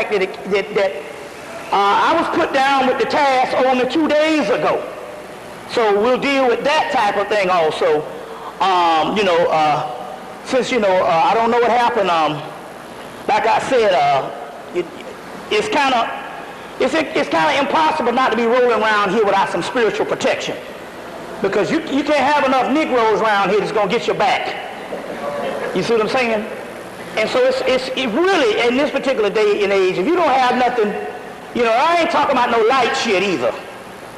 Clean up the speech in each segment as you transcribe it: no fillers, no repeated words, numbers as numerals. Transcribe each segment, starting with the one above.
fact that, I was put down with the task only 2 days ago. So we'll deal with that type of thing also. Since, I don't know what happened, like I said, it's kind of impossible not to be rolling around here without some spiritual protection. Because you can't have enough Negroes around here that's going to get your back. You see what I'm saying? And so it really, in this particular day and age, if you don't have nothing, I ain't talking about no light shit either.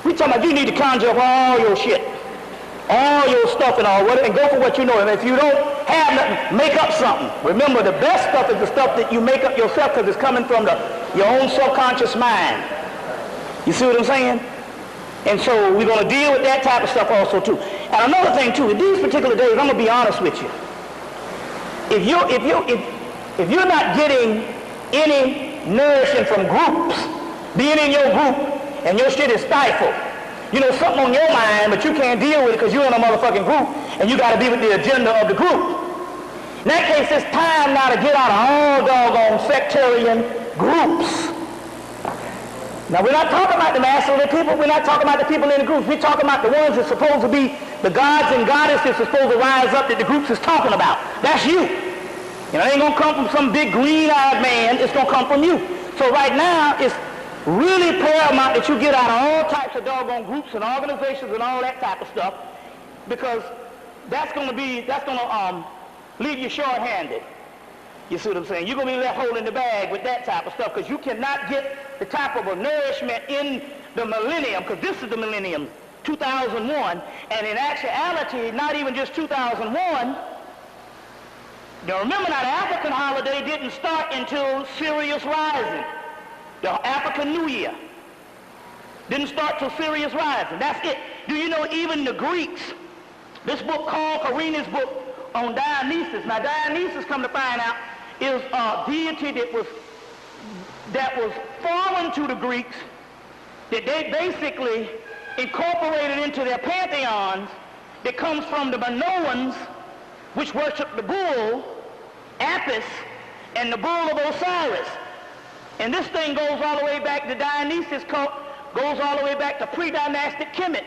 We talking about you need to conjure up all your shit, all your stuff and all, and go for what you know. And if you don't have nothing, make up something. Remember, the best stuff is the stuff that you make up yourself because it's coming from your own subconscious mind. You see what I'm saying? And so we're going to deal with that type of stuff also too. And another thing too, in these particular days, I'm going to be honest with you. If you're not getting any nourishment from groups, being in your group and your shit is stifled, something on your mind, but you can't deal with it because you're in a motherfucking group and you got to be with the agenda of the group. In that case, it's time now to get out of all doggone sectarian groups. Now, we're not talking about the masses of the people. We're not talking about the people in the groups. We're talking about the ones that's supposed to be the gods and goddesses that's supposed to rise up that the groups is talking about. That's you. It ain't going to come from some big green-eyed man. It's going to come from you. So right now, it's really paramount that you get out of all types of doggone groups and organizations and all that type of stuff, because that's going to leave you short-handed. You see what I'm saying? You're going to be left holding the bag with that type of stuff because you cannot get the type of a nourishment in the millennium, because this is the millennium, 2001, and in actuality, not even just 2001. Now remember now, the African holiday didn't start until Sirius rising. The African New Year didn't start till Sirius rising. That's it. Do you know even the Greeks, this book called Carina's book on Dionysus. Now Dionysus, come to find out, is a deity that was foreign to the Greeks, that they basically incorporated into their pantheons, that comes from the Minoans, which worship the bull, Apis, and the bull of Osiris. And this thing goes all the way back to Dionysus, goes all the way back to pre-dynastic Hemmitt.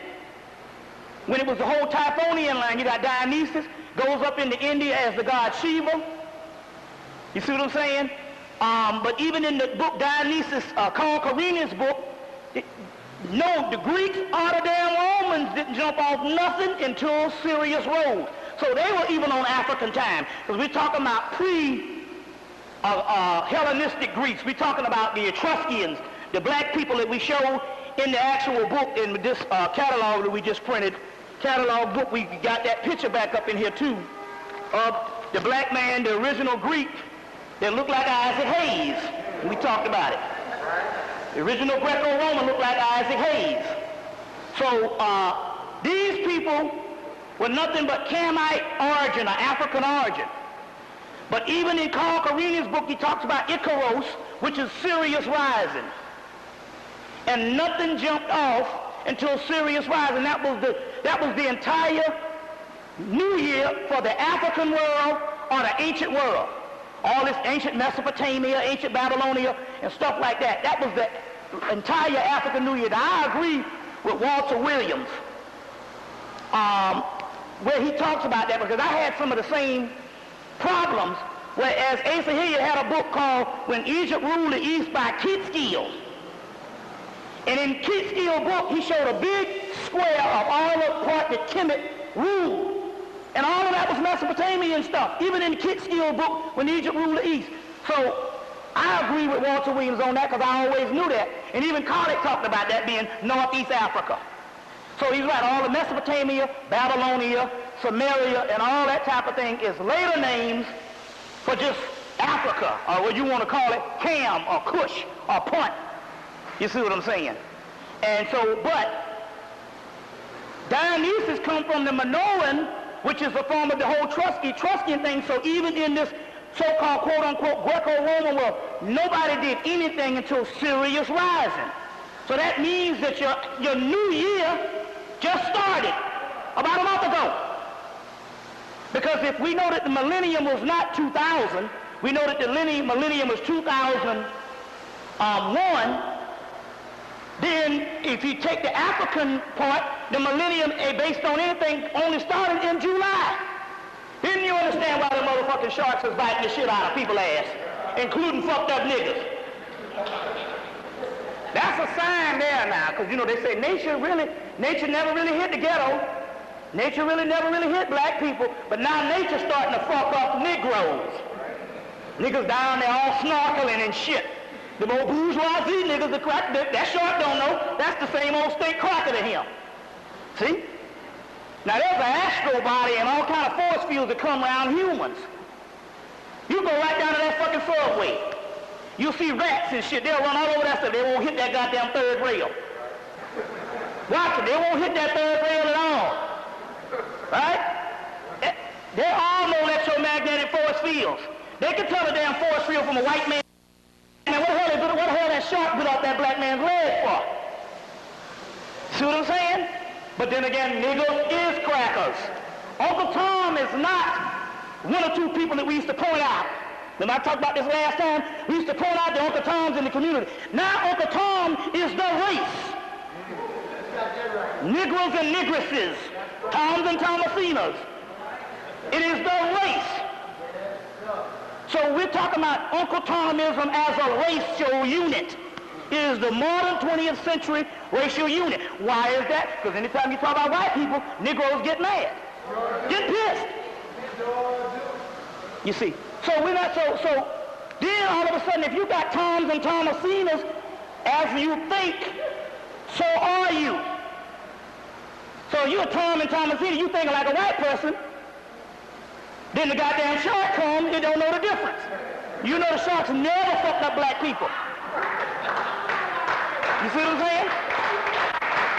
When it was the whole Typhonian line, you got Dionysus, goes up into India as the god Shiva. You see what I'm saying? But even in the book Dionysus, called Carina's book, the Greeks or the damn Romans didn't jump off nothing until Sirius rose. So they were even on African time, because we're talking about Hellenistic Greeks. We're talking about the Etruscans, the black people that we show in the actual book, in this catalog that we just printed. Catalog book, we got that picture back up in here too, of the black man, the original Greek, that looked like Isaac Hayes. We talked about it. The original Greco-Roman looked like Isaac Hayes. So these people were nothing but Camite origin, or African origin. But even in Carl Carina's book, he talks about Icaros, which is Sirius rising. And nothing jumped off until Sirius rising. That was the entire New Year for the African world or the ancient world. All this ancient Mesopotamia, ancient Babylonia, and stuff like that. That was the entire African New Year. Now, I agree with Walter Williams, where he talks about that, because I had some of the same problems, whereas Asa Hilliard had a book called When Egypt Ruled the East by Catskill. And in Catskill's book, he showed a big square of all the part that Kemet ruled. And all of that was Mesopotamian stuff, even in the Catskill's book, When Egypt Ruled the East. So I agree with Walter Williams on that, because I always knew that. And even Kardec talked about that being Northeast Africa. So he's right, all the Mesopotamia, Babylonia, Samaria, and all that type of thing is later names for just Africa, or what you want to call it, Cam, or Kush, or Punt. You see what I'm saying? And so, but Dionysus come from the Minoan, which is a form of the whole Etruscan thing. So even in this so-called quote-unquote Greco-Roman world, nobody did anything until Sirius rising. So that means that your new year just started about a month ago. Because if we know that the millennium was not 2000, we know that the millennium was 2001. One, then if you take the African part, the millennium based on anything only started in July. Then you understand why the motherfucking sharks is biting the shit out of people's ass, including fucked up niggas. That's a sign there now, because you know they say nature never really hit the ghetto. Nature really never really hit black people, but now nature's starting to fuck up Negroes. Niggas down there all snorkeling and shit. The old bourgeoisie niggas, that shark don't know, that's the same old state cracker to him. See? Now there's an astro body and all kind of force fields that come around humans. You go right down to that fucking subway. You'll see rats and shit, they'll run all over that stuff, they won't hit that goddamn third rail. Watch it, they won't hit that third rail at all. Right? They all know electromagnetic force fields. They can tell a damn force field from a white man. And what the hell that shark bit off that black man's leg for? See what I'm saying? But then again, niggas is crackers. Uncle Tom is not one or two people that we used to point out. Remember I talked about this last time? We used to point out the Uncle Toms in the community. Now Uncle Tom is the race. Negroes and negresses. Toms and Thomacinas. It is the race. So we're talking about Uncle Tomism as a racial unit. It is the modern 20th century racial unit. Why is that? Because anytime you talk about white people, Negroes get mad. Get pissed. You see. So we're not so then all of a sudden if you got Toms and Thomacinas as you think, so are you. So you're a Tom and Thomasina, you thinking like a white person. Then the goddamn shark comes, you don't know the difference. You know the sharks never fucked up black people. You see what I'm saying?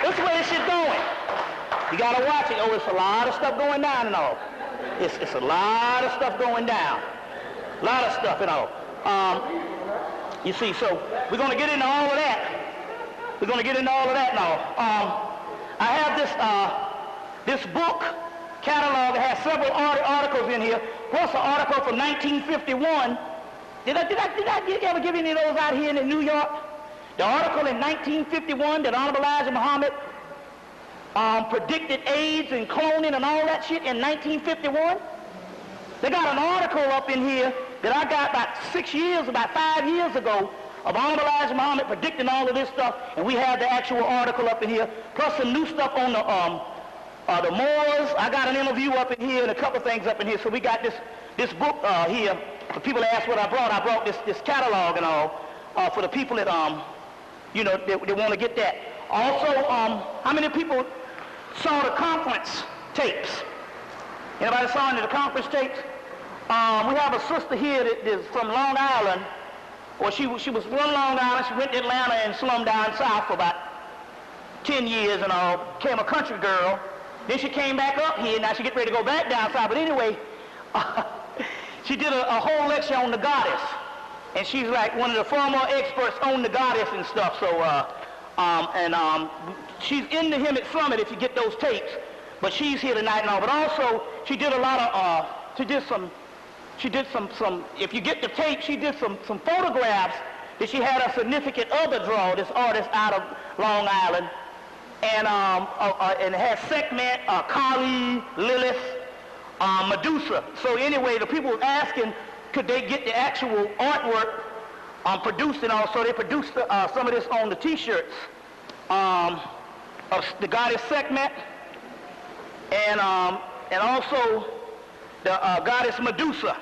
That's the way this shit going. You gotta watch it. Oh, it's a lot of stuff going down and all. It's a lot of stuff going down. A lot of stuff and all. You see, so we're gonna get into all of that. We're gonna get into all of that now. I have this book catalog that has several articles in here, plus an article from 1951. Did I ever give any of those out here in New York? The article in 1951 that Honorable Elijah Muhammad predicted AIDS and cloning and all that shit in 1951. They got an article up in here that I got about 5 years ago of Honorable Elijah Muhammad predicting all of this stuff, and we have the actual article up in here, plus some new stuff on the Moors. I got an interview up in here and a couple things up in here. So we got this book here. For people that ask what I brought this catalog and all for the people that you know they want to get that. Also, how many people saw the conference tapes? Anybody saw any of the conference tapes? We have a sister here that is from Long Island. Or she was from Long Island. She went to Atlanta and slummed down south for about 10 years and all. Became a country girl. Then she came back up here. Now she get ready to go back down south. But anyway, she did a whole lecture on the goddess. And she's like one of the former experts on the goddess and stuff. So, she's in the Hemmitt Summit if you get those tapes. But she's here tonight and all. But also, she did a lot of, if you get the tape, she did some photographs that she had a significant other draw, this artist out of Long Island. And it has Sekhmet, Kali, Lilith, Medusa. So anyway, the people were asking, could they get the actual artwork produced and all, so they produced some of this on the t-shirts of the goddess Sekhmet and also the goddess Medusa.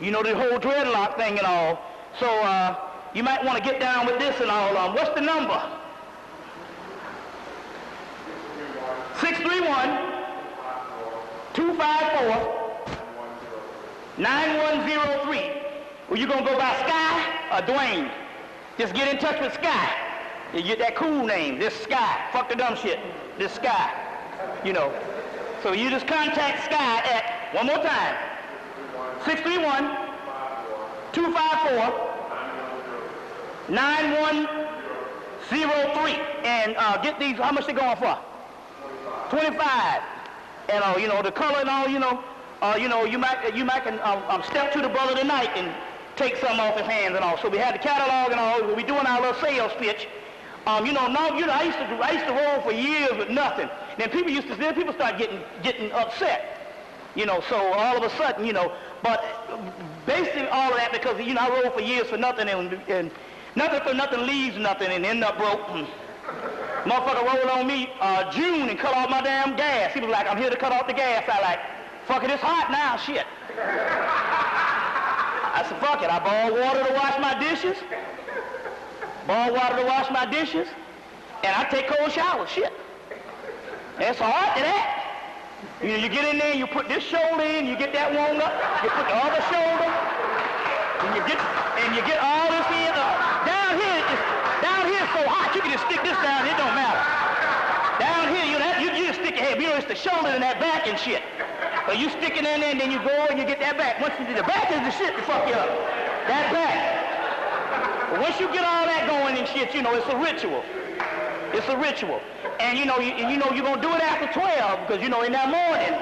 You know, the whole dreadlock thing and all. So you might want to get down with this and all. What's the number? 631-254-9103. Well, you going to go by Sky or Dwayne? Just get in touch with Sky. You get that cool name, this Sky. Fuck the dumb shit, this Sky. You know. So you just contact Sky at, one more time, 631-254-9103. And get these, how much they going for? 25. And you know, the color and all, you know, you might can step to the brother tonight and take some off his hands and all. So we had the catalog and all. We doing our little sales pitch. I used to roll for years with nothing. Then people start getting upset. So all of a sudden, but basically all of that because, I rolled for years for nothing and nothing for nothing leaves nothing and end up broke. Motherfucker rolled on me June and cut off my damn gas. He was like, I'm here to cut off the gas. I like, fuck it, it's hot now, shit. I said, fuck it. I borrowed water to wash my dishes. And I take cold showers, shit. That's all right to that. You get in there, you put this shoulder in, you get that warmed up, you put the other shoulder, and you get all this in. Down here it's so hot, you can just stick this down, it don't matter. Down here, you just stick your head, it's the shoulder and that back and shit. So you stick it in there and then you go and you get that back. Once you do the back is the shit to fuck you up. That back. But once you get all that going and shit, it's a ritual. It's a ritual. And you're going to do it after 12 because, in that morning.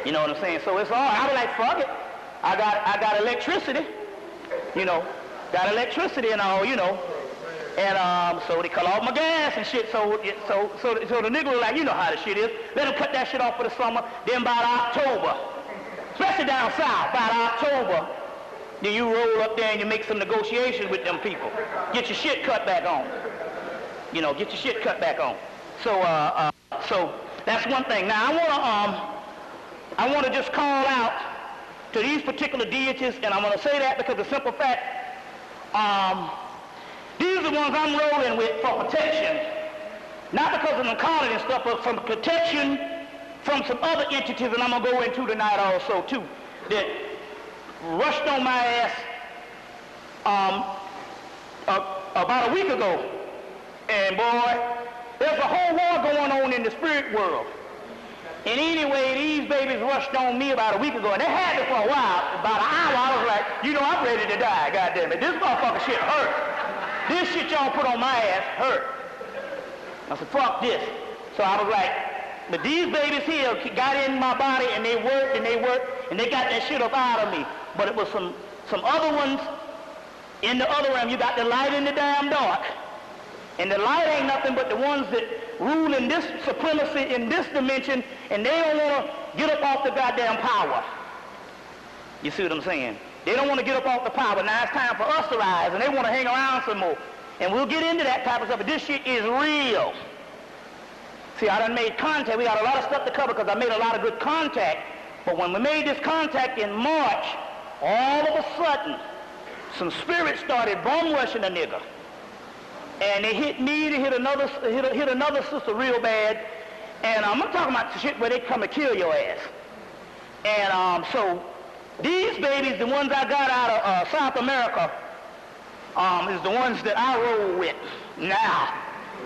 You know what I'm saying? So it's all, I was like, fuck it. I got electricity, got electricity and all, And so they cut off my gas and shit. So the nigga was like, you know how the shit is. Let them cut that shit off for the summer. Then by October, especially down south, by October, then you roll up there and you make some negotiations with them people. Get your shit cut back on. Get your shit cut back on. So that's one thing. Now I want to just call out to these particular deities, and I'm going to say that because the simple fact, these are the ones I'm rolling with for protection, not because of them calling and stuff, but from protection from some other entities, and I'm going to go into tonight also too, that rushed on my ass about a week ago. And boy, there's a whole war going on in the spirit world. And anyway, these babies rushed on me about a week ago, and they had me for a while. About an hour, I was like, I'm ready to die, goddammit. This motherfucker shit hurt. This shit y'all put on my ass hurt. I said, fuck this. So I was like, but these babies here got in my body, and they worked, and they got that shit up out of me. But it was some other ones in the other realm. You got the light in the damn dark. And the light ain't nothing but the ones that rule in this supremacy in this dimension, and they don't want to get up off the goddamn power. You see what I'm saying? They don't want to get up off the power. Now it's time for us to rise, and they want to hang around some more. And we'll get into that type of stuff, but this shit is real. See, I done made contact. We got a lot of stuff to cover because I made a lot of good contact. But when we made this contact in March, all of a sudden, some spirits started bum rushing a nigga. And they hit me, they hit another sister real bad. And I'm talking about the shit where they come and kill your ass. And so these babies, the ones I got out of South America, is the ones that I roll with now.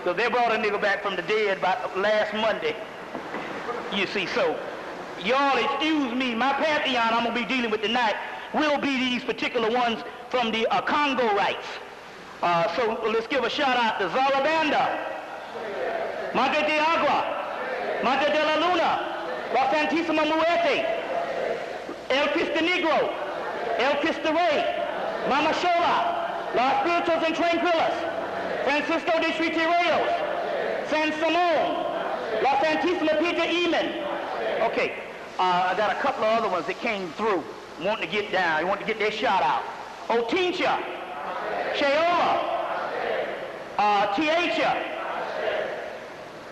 So they brought a nigga back from the dead about last Monday. You see, so y'all excuse me, my pantheon I'm going to be dealing with tonight will be these particular ones from the Congo rights. So let's give a shout out to Zarabanda, Madre de Agua, Madre de la Luna, La Santísima Muerte, El Cristo Negro, El Cristo Rey, Mama Shola, Los Spiritos and Tranquilos, Francisco de Tritireos, San Simon, La Santísima Peter Eman. Okay, I got a couple of other ones that came through, wanting to get down, wanting to get their shout out. Otincha, Sheola, Tiacha,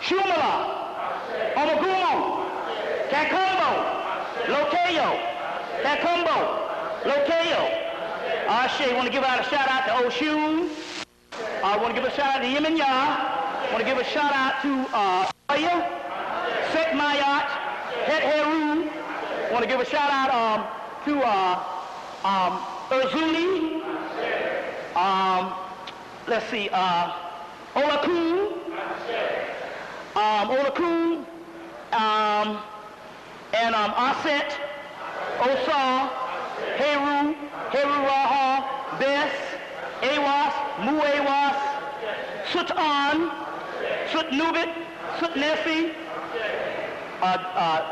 Shumala, Omagumo, Kakumbo, Lokeyo, Kakumbo, Lokeyo. Ashe, want to give out a shout out to Oshun. I want to give a shout out to Yemenya. I want to give a shout out to Aya, Sekmayat, Het Heru. I want to give a shout out to Urzuli. Let's see, Olakun, and Aset, Osa, Heru, Heru Raha, Bes, Awas, Muawas, Sutan, Sutnubit, Sutnesi,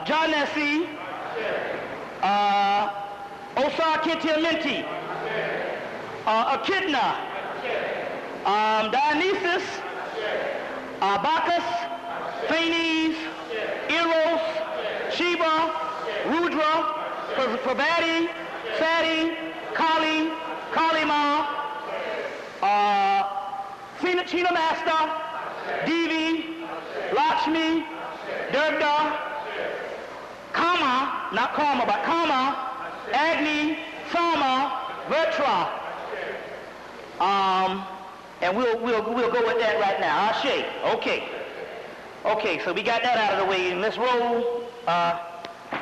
Janesi, Osakitiamenti, Echidna, Dionysus, Bacchus, Phanes, Eros, Shiva, Rudra, Prabhati, Sati, Kali, Kalima, Chinamasta, Devi, Lakshmi, Durga, Kama, not Karma, but Kama, Agni, Sama, Vertra. And we'll go with that right now. Ashe. Okay, so we got that out of the way, and let's roll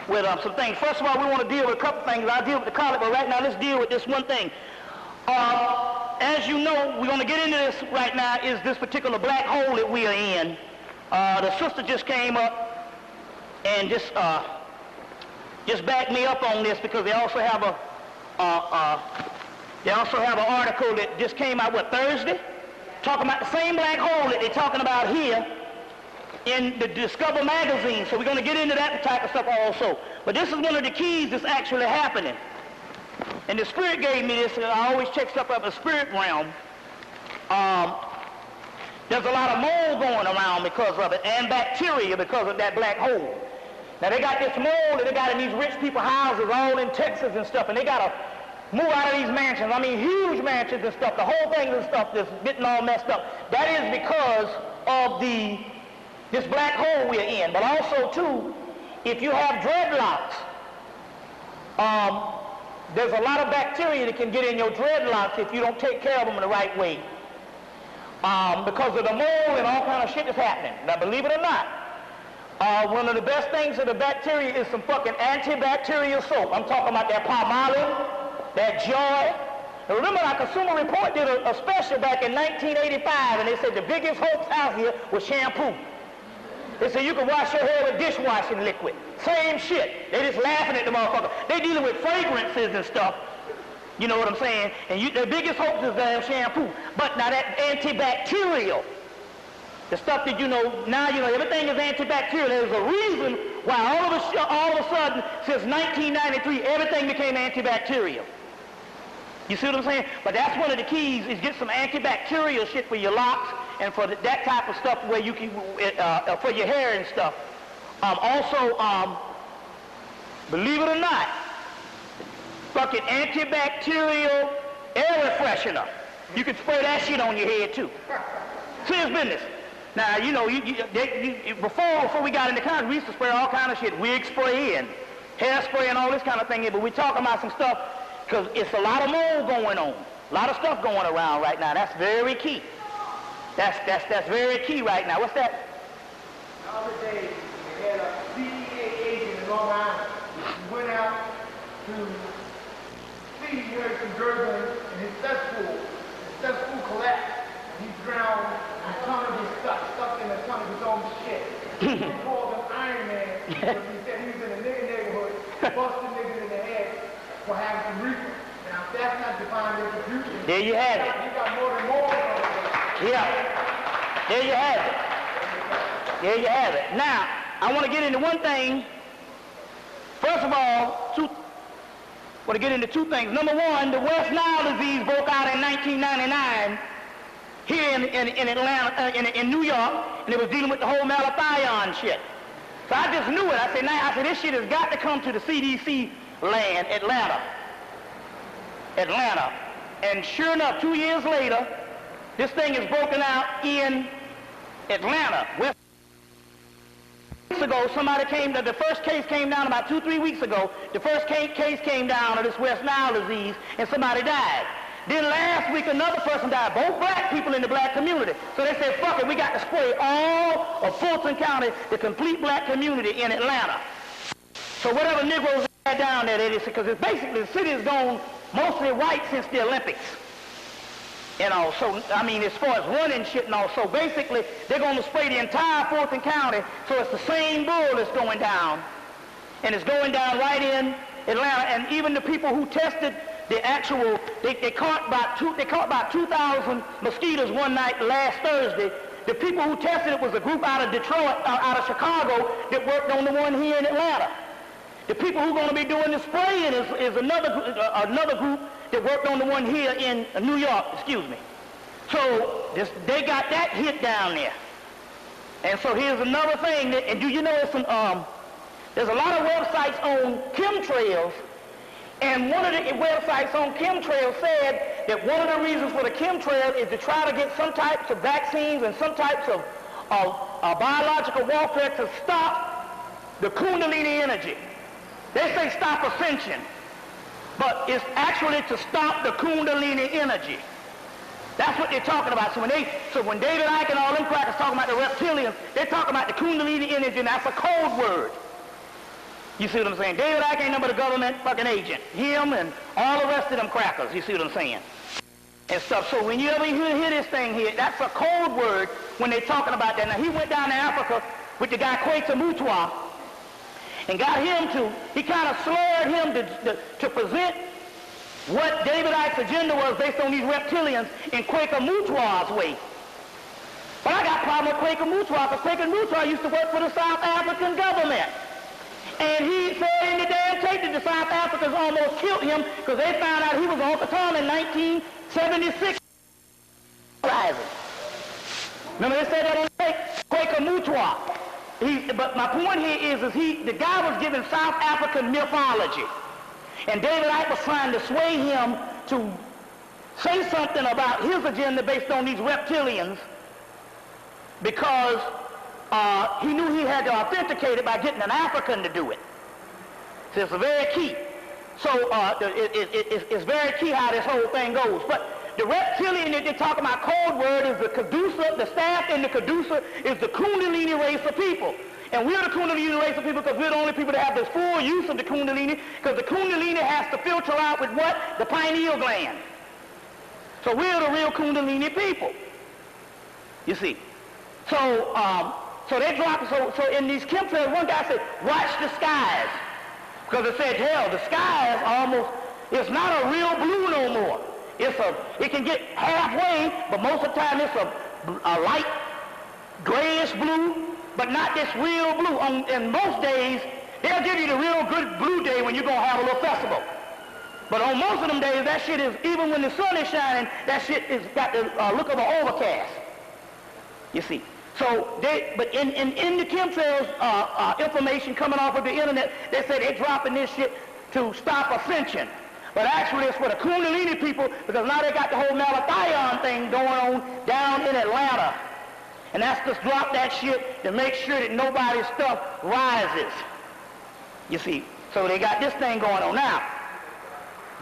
with some things. First of all, we want to deal with a couple things. I'll deal with the college, but right now let's deal with this one thing. As you know, we're going to get into this right now, is this particular black hole that we are in. The sister just came up and just backed me up on this, because they also have an article that just came out, Thursday, talking about the same black hole that they're talking about here in the Discover magazine. So we're going to get into that type of stuff also. But this is one of the keys that's actually happening. And the Spirit gave me this, and I always check stuff up in the spirit realm. There's a lot of mold going around because of it, and bacteria because of that black hole. Now they got this mold that they got in these rich people houses all in Texas and stuff, and they got to move out of these mansions. I mean, huge mansions and stuff. The whole thing and stuff that's getting all messed up. That is because of this black hole we're in. But also, too, if you have dreadlocks, there's a lot of bacteria that can get in your dreadlocks if you don't take care of them in the right way. Because of the mold and all kind of shit that's happening. Now, believe it or not, one of the best things for the bacteria is some fucking antibacterial soap. I'm talking about that Palmolive, that Joy. Now, remember, our Consumer Report did a special back in 1985, and they said the biggest hoax out here was shampoo. They said you can wash your hair with dishwashing liquid. Same shit. They just laughing at the motherfucker. They dealing with fragrances and stuff. You know what I'm saying? And the biggest hoax is damn shampoo. But now that antibacterial, the stuff that now everything is antibacterial. There's a reason why all of a sudden, since 1993, everything became antibacterial. You see what I'm saying? But that's one of the keys, is get some antibacterial shit for your locks and for that type of stuff where you can, for your hair and stuff. Also, believe it or not, fucking antibacterial air refreshener. You can spray that shit on your head too. Serious business. Now, before we got into college, we used to spray all kind of shit, wig spray and hair spray and all this kind of thing. But we're talking about some stuff, because it's a lot of mold going on, a lot of stuff going around right now. That's very key. That's very key right now. What's that? The other day, they had a DEA agent in Long Island. He went out to see some gurgling in his cesspool. His cesspool collapsed. He drowned in a ton of his stuck in a ton of his own shit. He called him Iron Man because he said he was in a nigger neighborhood, busting niggas in the head for having some reefer. Now, if that's not divine retribution, there you have it. He got more than more on it. Yeah. There you have it. There you have it. Now, I want to get into one thing. First of all, I want to get into two things. Number one, the West Nile disease broke out in 1999 here in Atlanta, in New York, and it was dealing with the whole malathion shit. So I just knew it. I said, this shit has got to come to the CDC land, Atlanta. And sure enough, 2 years later, this thing is broken out in Atlanta. Weeks ago, the first case came down about 2-3 weeks ago. The first case came down of this West Nile disease, and somebody died. Then last week, another person died, both black people in the black community. So they said, fuck it, we got to spray all of Fulton County, the complete black community in Atlanta. So whatever Negroes had down there, they just, because it's basically, the city has gone mostly white since the Olympics. So, I mean, as far as running shit and all, so basically, they're going to spray the entire Fulton County, so it's the same bull that's going down. And it's going down right in Atlanta, and even the people who tested the actual, they caught about 2,000 mosquitoes one night last Thursday. The people who tested it was a group out of Detroit, out of Chicago, that worked on the one here in Atlanta. The people who are going to be doing the spraying is another group that worked on the one here in New York, excuse me. So they got that hit down there. And so here's another thing, and do you know there's a lot of websites on chemtrails, and one of the websites on chemtrails said that one of the reasons for the chemtrail is to try to get some types of vaccines and some types of biological warfare to stop the Kundalini energy. They say stop ascension, but it's actually to stop the Kundalini energy. That's what they're talking about. So when David Icke and all them crackers talking about the reptilians, they're talking about the Kundalini energy, and that's a code word. You see what I'm saying? David Icke ain't number the government fucking agent. Him and all the rest of them crackers. You see what I'm saying? And stuff. So when you ever hear this thing here, that's a code word when they're talking about that. Now he went down to Africa with the guy Kweta Mutwa and got him he kind of slurred him to present what David Icke's agenda was based on these reptilians in Quaker Mutwa's way. But I got a problem with Quaker Mutwa, because Quaker Mutwa used to work for the South African government. And he said in the damn tape that the South Africans almost killed him because they found out he was on Katan in 1976. Remember they said that on the tape? Quaker Mutwa. But my point here is the guy was given South African mythology. And David Icke was trying to sway him to say something about his agenda based on these reptilians because he knew he had to authenticate it by getting an African to do it. So it's very key. So it's very key how this whole thing goes. But the reptilian that they're talking about, code word, is the Caducer. The staff in the Caducer is the Kundalini race of people. And we're the Kundalini race of people because we're the only people that have this full use of the Kundalini, because the Kundalini has to filter out with what? The pineal gland. So we're the real Kundalini people. You see. So they dropped, so in these chemtrails, one guy said, watch the skies. Because it said, hell, the skies it's not a real blue no more. It can get halfway, but most of the time it's a light grayish blue, but not this real blue. In most days, they'll give you the real good blue day when you're going to have a little festival. But on most of them days, that shit is, even when the sun is shining, that shit is got the look of an overcast. You see. So but in the chemtrails information coming off of the internet, they say they're dropping this shit to stop ascension. But actually it's for the Kundalini people, because now they got the whole Malathion thing going on down in Atlanta. And that's to drop that shit to make sure that nobody's stuff rises. You see, so they got this thing going on. Now,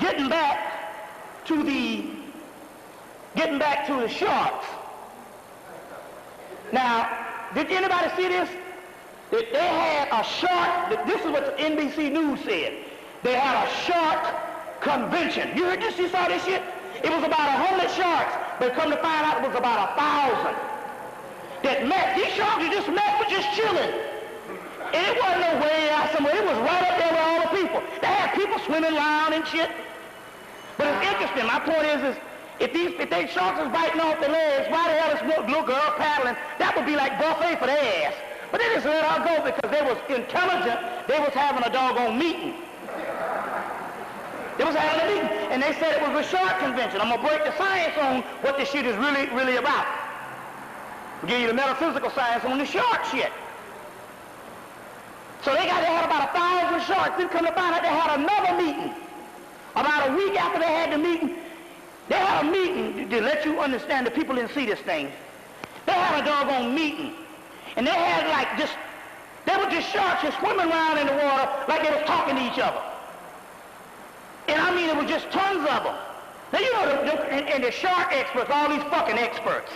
getting back to the sharks. Now, did anybody see this? That they had a shark, this is what the NBC News said. They had a shark convention. You heard this? You saw this shit? It was about 100 sharks, but come to find out it was about 1,000 that met. These sharks that just met were just chilling. And it wasn't no way out somewhere. It was right up there with all the people. They had people swimming around and shit. But it's interesting. My point is if they sharks is biting off their legs, why the hell is little girl paddling? That would be like buffet for their ass. But they just let her go because they was intelligent. They was having a doggone meeting. They was having a meeting. And they said it was a shark convention. I'm going to break the science on what this shit is really, really about. I'll give you the metaphysical science on the shark shit. So they had about 1,000 sharks. Then come to find out they had another meeting. About a week after they had the meeting, they had a meeting to let you understand the people didn't see this thing. They had a doggone meeting. And they had they were just sharks just swimming around in the water like they was talking to each other. And I mean, it was just tons of them. Now, you know, and the shark experts, all these fucking experts.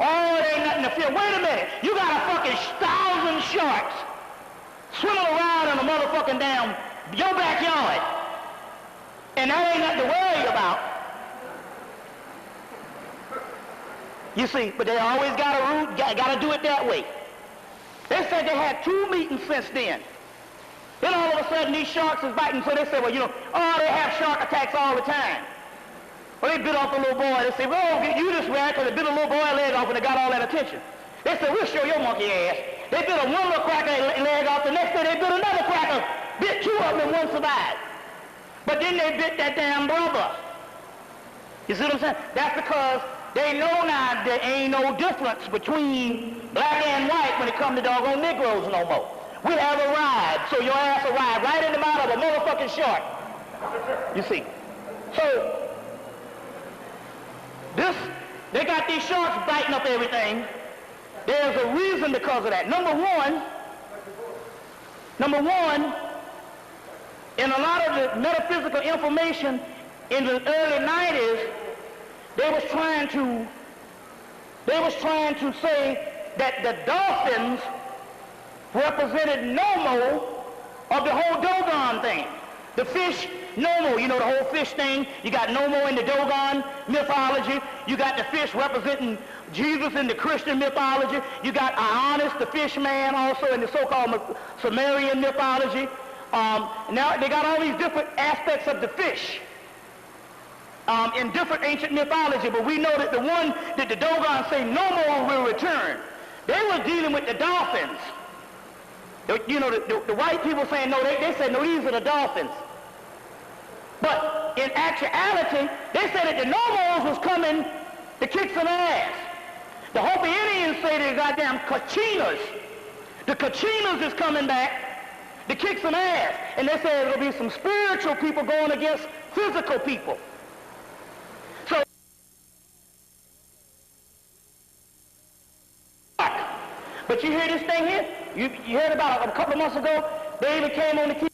Oh, it ain't nothing to fear. Wait a minute. You got a fucking 1,000 sharks swimming around in a motherfucking damn your backyard. And that ain't nothing to worry about. You see, but they always got to do it that way. They said they had 2 meetings since then. Then all of a sudden these sharks is biting, so they said, well, you know, they have shark attacks all the time. Well, they bit off a little boy. They said, well, you just ran because they bit a little boy leg off and they got all that attention. They said, we'll show your monkey ass. They bit one little cracker leg off. The next day they bit another cracker one survived. But then they bit that damn brother. You see what I'm saying? That's because they know now there ain't no difference between black and white when it comes to doggone Negroes no more. We have arrived, so your ass arrived right in the mouth of a motherfucking shark. You see? So, they got these sharks biting up everything. There's a reason because of that. Number one, in a lot of the metaphysical information in the early 90s, they was trying to say that the dolphins represented Nomo of the whole Dogon thing. The fish, Nomo, you know the whole fish thing. You got Nomo in the Dogon mythology. You got the fish representing Jesus in the Christian mythology. You got Ionis, the fish man, also in the so-called Sumerian mythology. Now they got all these different aspects of the fish in different ancient mythology, but we know that the one that the Dogon say Nomo will return. They were dealing with the dolphins. You know, the white people saying no, they said no, these are the dolphins. But in actuality, they said that the Nomos was coming to kick some ass. The Hopi Indians say they're goddamn Kachinas. The Kachinas is coming back to kick some ass. And they say it'll be some spiritual people going against physical people. So, but you hear this thing here? You heard about a couple of months ago, they even came on the TV.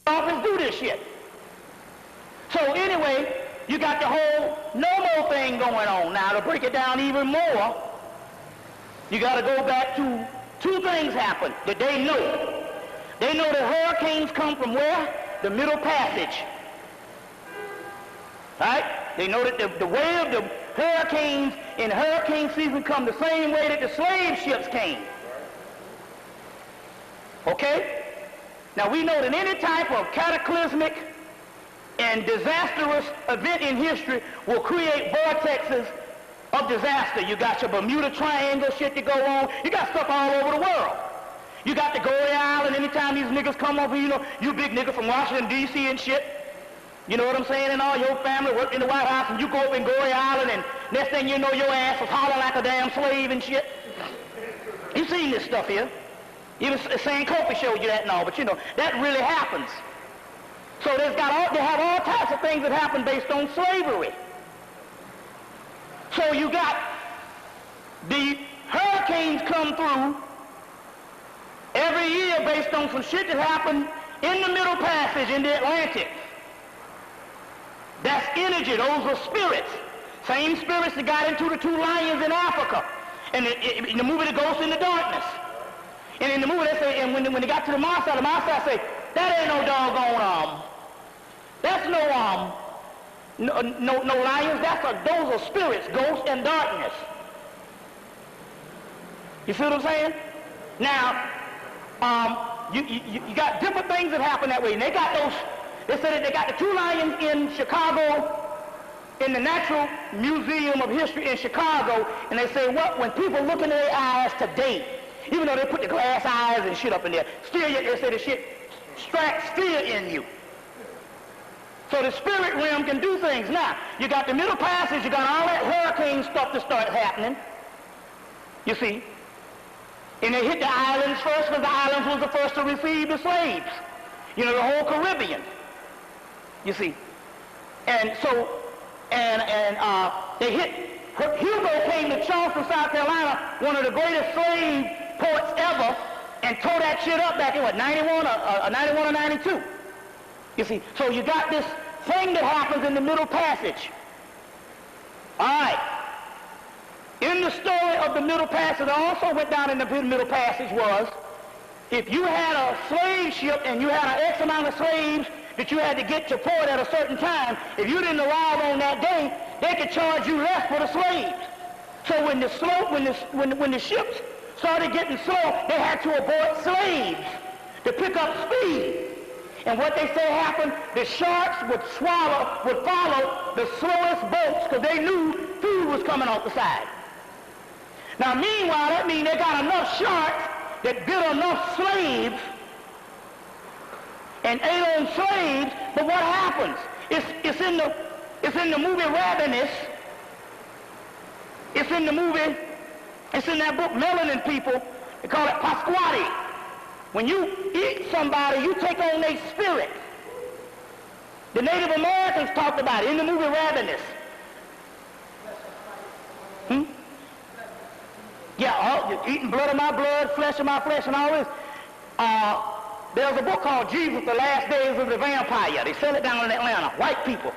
Dolphins do this shit. So anyway, you got the whole Nomo thing going on. Now to break it down even more, you got to go back to two things happen that they know. They know that hurricanes come from where? The Middle Passage. Right? They know that the way of the hurricanes in hurricane season come the same way that the slave ships came. Okay? Now we know that any type of cataclysmic and disastrous event in history will create vortexes of disaster. You got your Bermuda Triangle shit to go on. You got stuff all over the world. You got the Goree Island. Anytime these niggas come over, you know, you big nigga from Washington, D.C. and shit. You know what I'm saying? And all your family worked in the White House, and you go up in Goree Island, and next thing you know, your ass was hollering like a damn slave and shit. You seen this stuff here. Even St. Kofi showed you that and all, but you know, that really happens. So they have all types of things that happen based on slavery. So you got the hurricanes come through every year based on some shit that happened in the Middle Passage in the Atlantic. That's energy. Those are spirits. Same spirits that got into the two lions in Africa. And in the movie, The Ghost in the Darkness. And in the movie, they say, and when they got to the monster say, that ain't no doggone, that's no lions, those are spirits, ghosts and darkness. You see what I'm saying? Now, you got different things that happen that way. And they said that they got the two lions in Chicago, in the Natural Museum of History in Chicago, and they say, when people look into their eyes today, even though they put the glass eyes and shit up in there, still yet they say the shit strikes fear in you. So the spirit realm can do things. Now, you got the Middle Passage, you got all that hurricane stuff that started happening, you see. And they hit the islands first because the islands was the first to receive the slaves. You know, the whole Caribbean, you see. And so, they hit, Hugo came to Charleston, South Carolina, one of the greatest slave ports ever, and tore that shit up back in, 91 or 92? You see, so you got this thing that happens in the Middle Passage. All right. In the story of the Middle Passage, that also went down in the Middle Passage was, if you had a slave ship and you had an X amount of slaves that you had to get to port at a certain time, if you didn't arrive on that day, they could charge you less for the slaves. So when the ships started getting slow, they had to abort slaves to pick up speed. And what they say happened, the sharks would follow the slowest boats because they knew food was coming off the side. Now, meanwhile, that means they got enough sharks that bit enough slaves and ate on slaves. But what happens? It's in the movie Ravenous. It's in that book, Melanin People. They call it Pasquale. When you eat somebody, you take on their spirit. The Native Americans talked about it in the movie Ravenous. Yeah, eating blood of my blood, flesh of my flesh, and all this. There's a book called Jesus, The Last Days of the Vampire. They sell it down in Atlanta. White people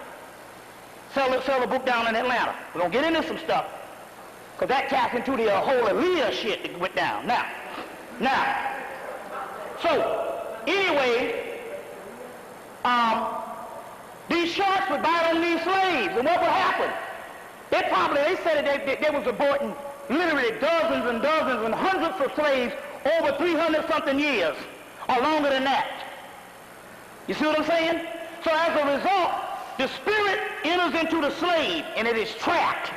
sell a book down in Atlanta. We're going to get into some stuff, because that taps into the whole Aaliyah shit that went down. Now, so, anyway, these sharks would bite on these slaves, and what would happen? They said that they was aborting literally dozens and dozens and hundreds of slaves over 300-something years, or longer than that. You see what I'm saying? So as a result, the spirit enters into the slave, and it is trapped.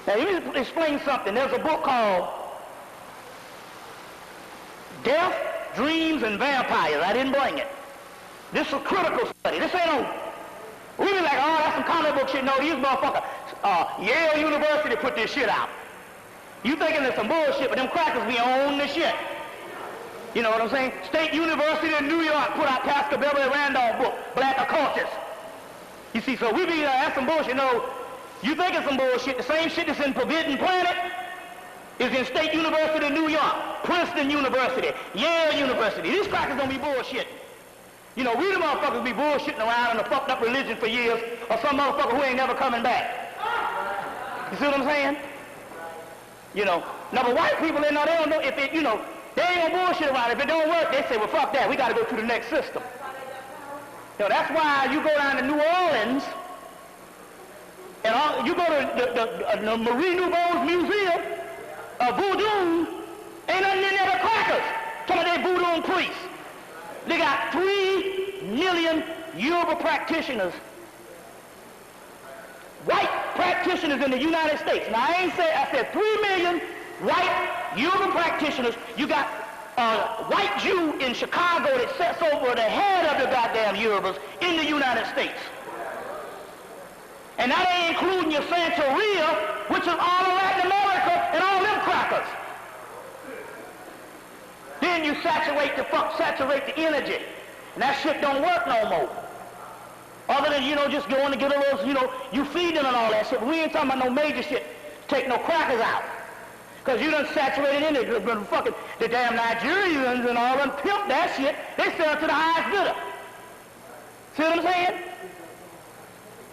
Now, let me explain something. There's a book called Death, Dreams, and Vampires. I didn't bring it. This is a critical study. This ain't no, really like, oh, that's some comic book shit. No, these motherfuckers, Yale University put this shit out. You thinking there's some bullshit, but them crackers be on the shit. You know what I'm saying? State University in New York put out Pastor Beverly Randolph's book, Black Occultists. You see, so we be, that's some bullshit. No, you think it's some bullshit. The same shit that's in Forbidden Planet is in State University in New York, Princeton University, Yale University. These crackers don't be bullshit. You know, we the motherfuckers be bullshitting around in a fucked up religion for years, or some motherfucker who ain't never coming back. You see what I'm saying? You know, now but white people, they know, they don't know if it, you know, they ain't gonna bullshit around it. If it don't work, they say, well, fuck that, we gotta go to the next system. You know, that's why you go down to New Orleans, and you go to the Marie Laveau's Museum of Voodoo, ain't nothing in there but crackers. Some of their voodoo priests. They got 3 million Yoruba practitioners, white practitioners in the United States. Now I said 3 million white Yoruba practitioners. You got a white Jew in Chicago that sets over the head of the goddamn Yorubas in the United States. And that ain't including your Santeria, which is all of Latin America and all them crackers. Then you saturate the energy. And that shit don't work no more. Other than, you know, just going to get a little, you know, you feeding and all that shit. But we ain't talking about no major shit. Take no crackers out. Because you done saturated in it. Fucking the damn Nigerians and all them pimp that shit. They sell it to the highest bidder. See what I'm saying?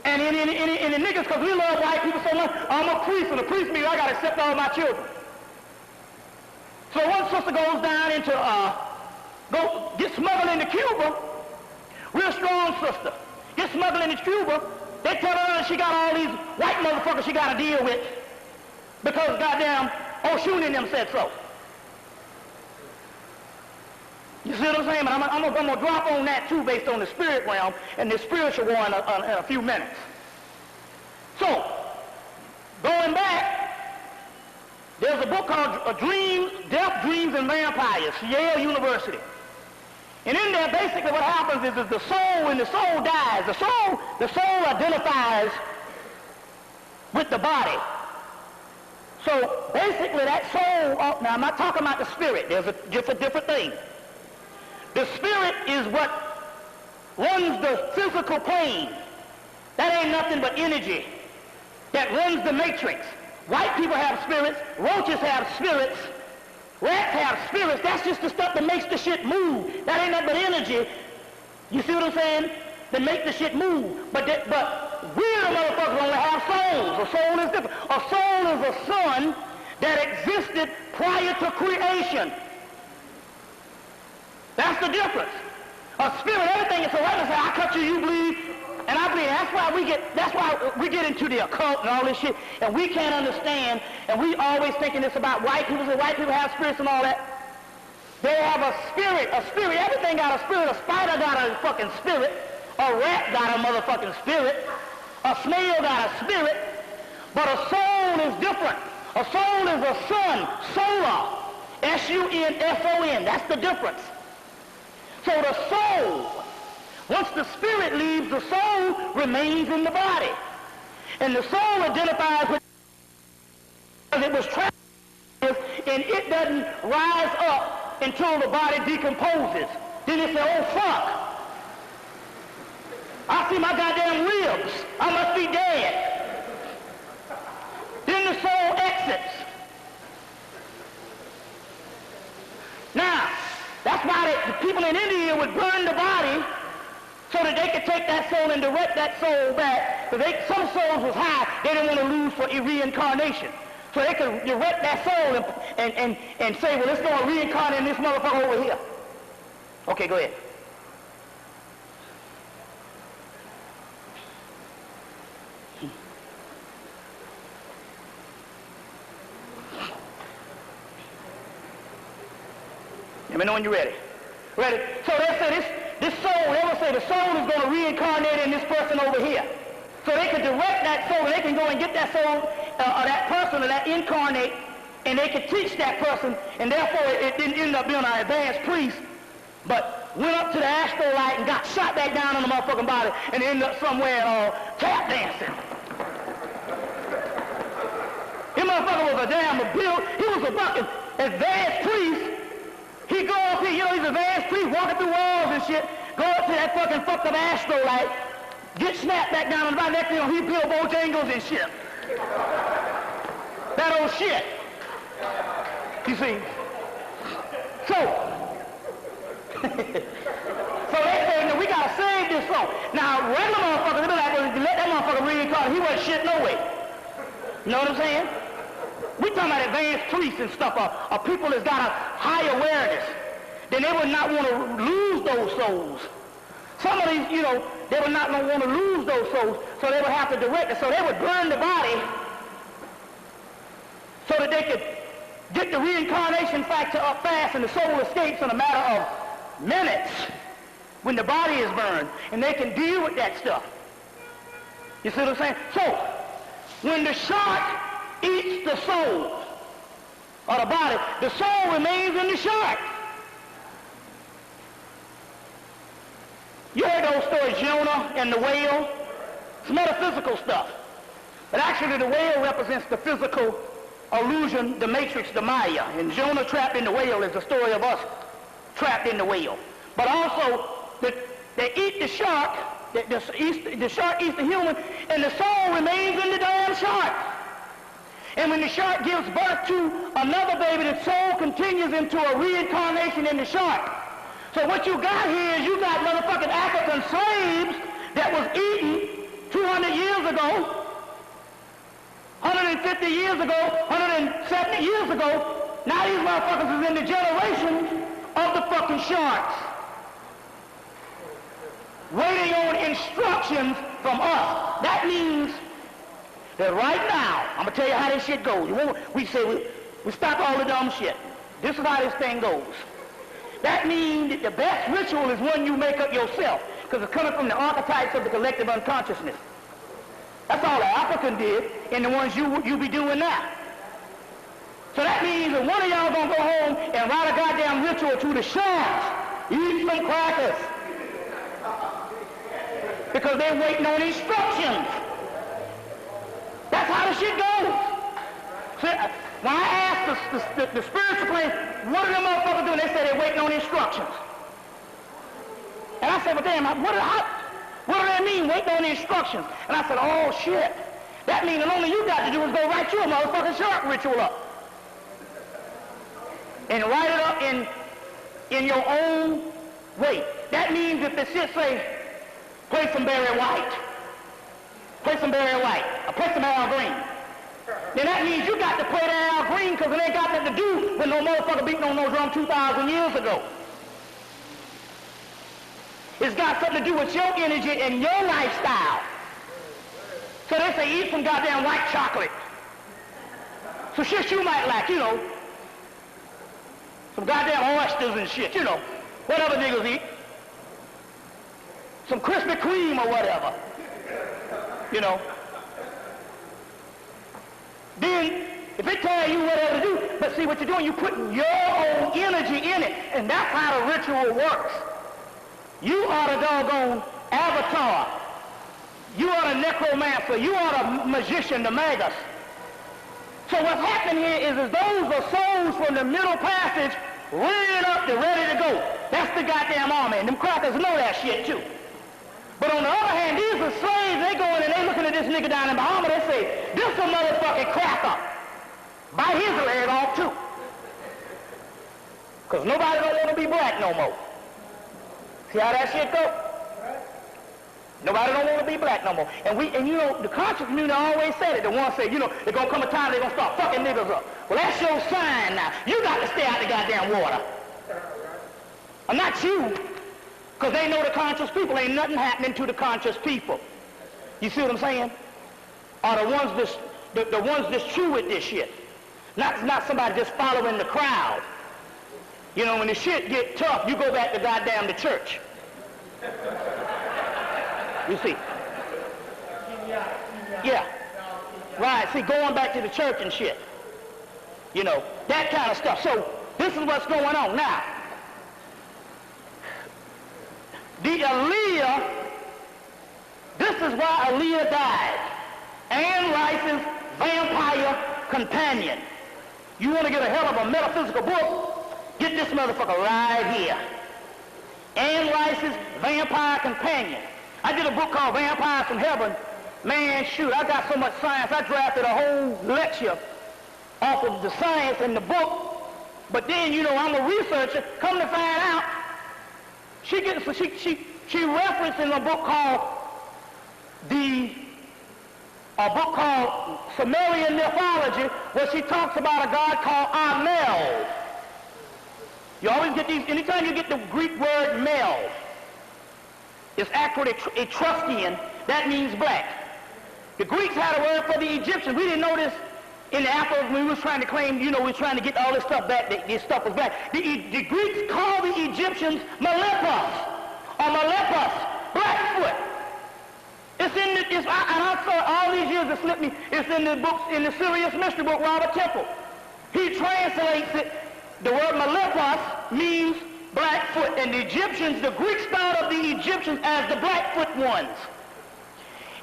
And in the niggas, because we love white people so much, I'm a priest, and a priest means I got to accept all my children. So one sister goes down into, get smuggled into Cuba, real strong sister, get smuggled into Cuba, they tell her that she got all these white motherfuckers she got to deal with because goddamn Oshun and them said so. You see what I'm saying? But I'm going to drop on that too based on the spirit realm and the spiritual war in a few minutes. So, going back, there's a book called Death, Dreams, and Vampires, Yale University. And in there, basically what happens is the soul, when the soul dies, the soul identifies with the body. So basically that soul, now I'm not talking about the spirit, there's just a different thing. The spirit is what runs the physical plane. That ain't nothing but energy that runs the matrix. White people have spirits, roaches have spirits, rats have spirits. That's just the stuff that makes the shit move. That ain't nothing but energy. You see what I'm saying? That make the shit move. But we the motherfuckers only have souls. A soul is different. A soul is a son that existed prior to creation. That's the difference. A spirit, everything is so right. Say, I cut you, you bleed, and I bleed. That's why we get into the occult and all this shit, and we can't understand, and we always thinking it's about white people, and white people have spirits and all that. They have a spirit, everything got a spirit. A spider got a fucking spirit. A rat got a motherfucking spirit. A snail got a spirit. But a soul is different. A soul is a sun, solar. S-U-N-S-O-N, that's the difference. So the soul, once the spirit leaves, the soul remains in the body. And the soul identifies with it was trapped, and it doesn't rise up until the body decomposes. Then it says, oh fuck, I see my goddamn ribs, I must be dead. Then the soul exits. Now, that's why the people in India would burn the body so that they could take that soul and direct that soul back. Because some souls was high, they didn't want to lose for reincarnation. So they could direct that soul and say, well, let's go and reincarnate this motherfucker over here. Okay, go ahead. Let me know when you're ready. Ready? So they say this soul, they will say the soul is going to reincarnate in this person over here. So they can direct that soul, and they can go and get that soul, or that person, or that incarnate, and they can teach that person, and therefore it didn't end up being an advanced priest, but went up to the astral light and got shot back down on the motherfucking body, and ended up somewhere tap dancing. This motherfucker was a damn he was a fucking advanced priest. He go up here, he's an advanced priest, walking through walls and shit, go up to that fucking fucked up astral light, get snapped back down on the body, next thing he build Bojangles and shit. That old shit. You see? So they say, no, we gotta save this soul. Now, regular motherfuckers, they be like, well, let that motherfucker reincarnate, he wasn't shit no way. You know what I'm saying? We talking about advanced priests and stuff, or people that's got a high awareness. Then they would not want to lose those souls. Some of these, they would not want to lose those souls, so they would have to direct it. So they would burn the body so that they could get the reincarnation factor up fast, and the soul escapes in a matter of minutes when the body is burned, and they can deal with that stuff. You see what I'm saying? So, when the shark eats the soul or the body, the soul remains in the shark. You heard those stories, Jonah and the whale? It's metaphysical stuff. But actually the whale represents the physical illusion, the matrix, the Maya. And Jonah trapped in the whale is the story of us trapped in the whale. But also, they eat the shark, the shark eats the human, and the soul remains in the damn shark. And when the shark gives birth to another baby, the soul continues into a reincarnation in the shark. So what you got here is you got motherfucking African slaves that was eaten 200 years ago, 150 years ago, 170 years ago. Now these motherfuckers is in the generation of the fucking sharks, waiting on instructions from us. That means that right now, I'm going to tell you how this shit goes. We say we stop all the dumb shit. This is how this thing goes. That means that the best ritual is one you make up yourself, because it's coming from the archetypes of the collective unconsciousness. That's all the African did, and the ones you be doing now. So that means that one of y'all gonna go home and write a goddamn ritual to the sharks, eat some crackers, because they're waiting on instructions. That's how the shit goes. So, when I asked the spiritual plane, what are them motherfuckers doing? They said they're waiting on instructions. And I said, well, damn, what do they mean, waiting on the instructions? And I said, oh, shit. That means the only you got to do is go write your motherfucking shark ritual up. And write it up in your own way. That means if the shit say, play some Barry White, play some Barry White, or play some Al Green, then that means you got to play that Al Green, because it ain't got nothing to do with no motherfucker beating on no drum 2,000 years ago. It's got something to do with your energy and your lifestyle. So they say eat some goddamn white chocolate. So shit you might like, Some goddamn oysters and shit, you know. Whatever niggas eat. Some Krispy Kreme or whatever. You know. Then, if it tells you whatever to do, but see what you're doing, you're putting your own energy in it. And that's how the ritual works. You are the doggone avatar. You are the necromancer. You are the magician, the magus. So what's happening here is those are souls from the middle passage rearing up, they're ready to go. That's the goddamn army. And them crackers know that shit too. But on the other hand, these are slaves. They go in and they looking at this nigga down in Bahama. They say, this a motherfucking cracker. Bite his leg off too. Because nobody don't want to be black no more. See how that shit go? Nobody don't want to be black no more. And you know, the conscious community always said it. The one said, you know, there's going to come a time they're going to start fucking niggas up. Well, that's your sign now. You got to stay out the goddamn water. And not you. Because they know the conscious people. Ain't nothing happening to the conscious people. You see what I'm saying? Are the ones that's true with this shit. Not somebody just following the crowd. You know, when the shit get tough, you go back to goddamn the church. You see? Yeah. Right, see, going back to the church and shit. You know, that kind of stuff. So, this is what's going on. Now, the Aaliyah, this is why Aaliyah died. Anne Rice's vampire companion. You want to get a hell of a metaphysical book? Get this motherfucker right here. Anne Rice's vampire companion. I did a book called Vampires from Heaven. Man, shoot, I got so much science. I drafted a whole lecture off of the science in the book. But then, you know, I'm a researcher. Come to find out, she referenced in a book called Sumerian Mythology, where she talks about a god called Amel. You always get these, anytime you get the Greek word mel, it's actually Etruscan, that means black. The Greeks had a word for the Egyptians. We didn't know this in the Afro when we was trying to claim, you know, we were trying to get all this stuff back, this stuff was black. The Greeks called the Egyptians Malepas, or Malepas, Blackfoot. It's in the, and I saw all these years it slipped me, it's in the books, in the Sirius mystery book, Robert Temple. He translates it, the word Malepas means Blackfoot, and the Egyptians, the Greeks thought of the Egyptians as the Blackfoot ones.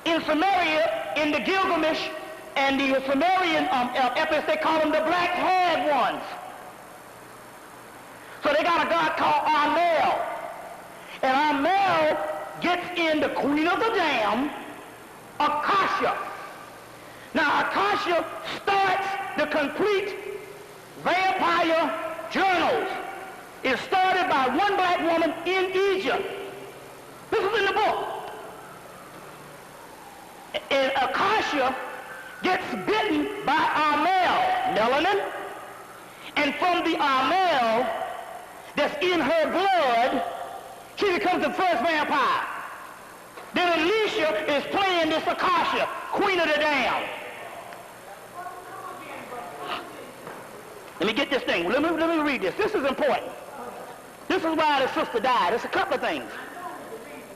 In Sumeria, in the Gilgamesh and the Sumerian epics, they call them the black-haired ones. So they got a god called Amel. And Amel gets in the queen of the damned, Akasha. Now, Akasha starts the complete vampire journals. It started by one black woman in Egypt. This is in the book. And Akasha gets bitten by Amel, melanin, and from the Amel that's in her blood, she becomes the first vampire. Then Alicia is playing this Akasha, queen of the damned. Let me get this thing. Let me read this. This is important. This is why the sister died. There's a couple of things.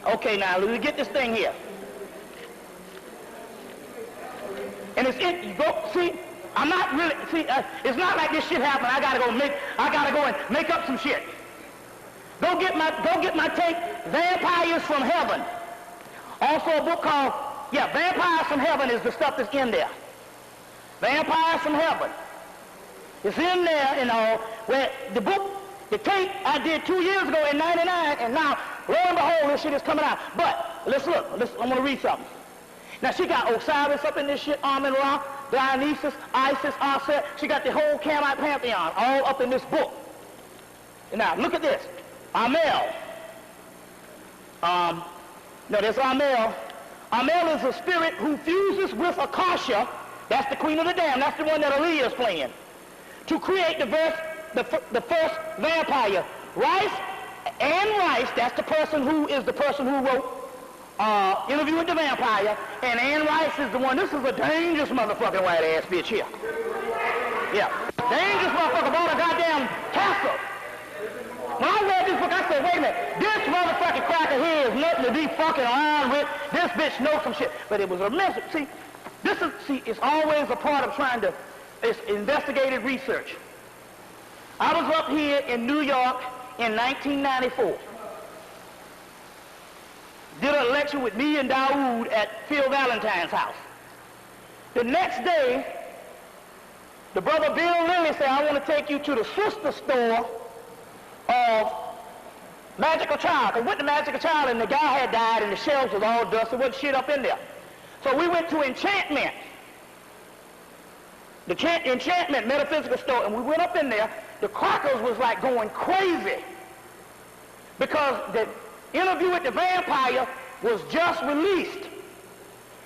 Okay, now let me get this thing here. And it's in, you go, see, I'm not really, see, it's not like this shit happened. I gotta go and make up some shit. Go get my tape, Vampires from Heaven. Also a book called, Vampires from Heaven is the stuff that's in there. Vampires from Heaven. It's in there, you know, where the book, the tape I did 2 years ago in '99, and now, lo and behold, this shit is coming out. But, let's look, I'm gonna read something. Now, she got Osiris up in this shit, Amun-Ra, Dionysus, Isis, 8Sep. She got the whole Camite pantheon all up in this book. Now, look at this. Amel. No, there's Amel. Amel is a spirit who fuses with Akasha. That's the queen of the damned. That's the one that Aaliyah is playing. To create the first vampire. Anne Rice, that's the person who wrote Interview with the Vampire, and Anne Rice is the one. This is a dangerous motherfucking white ass bitch here. Yeah. Dangerous motherfucker bought a goddamn pastors. When I read this book, I said, wait a minute, this motherfucking cracker here is nothing to be fucking around with. This bitch knows some shit. But it was a message. See, it's always a part of trying to, it's investigative research. I was up here in New York in 1994. Did a lecture with me and Dawood at Phil Valentine's house. The next day, the brother Bill Lilly said, I want to take you to the sister store of Magical Child. I went to Magical Child and the guy had died and the shelves was all dust. There wasn't shit up in there. So we went to Enchantment. The Enchantment metaphysical store, and we went up in there. The crackers was like going crazy because the Interview with the Vampire was just released.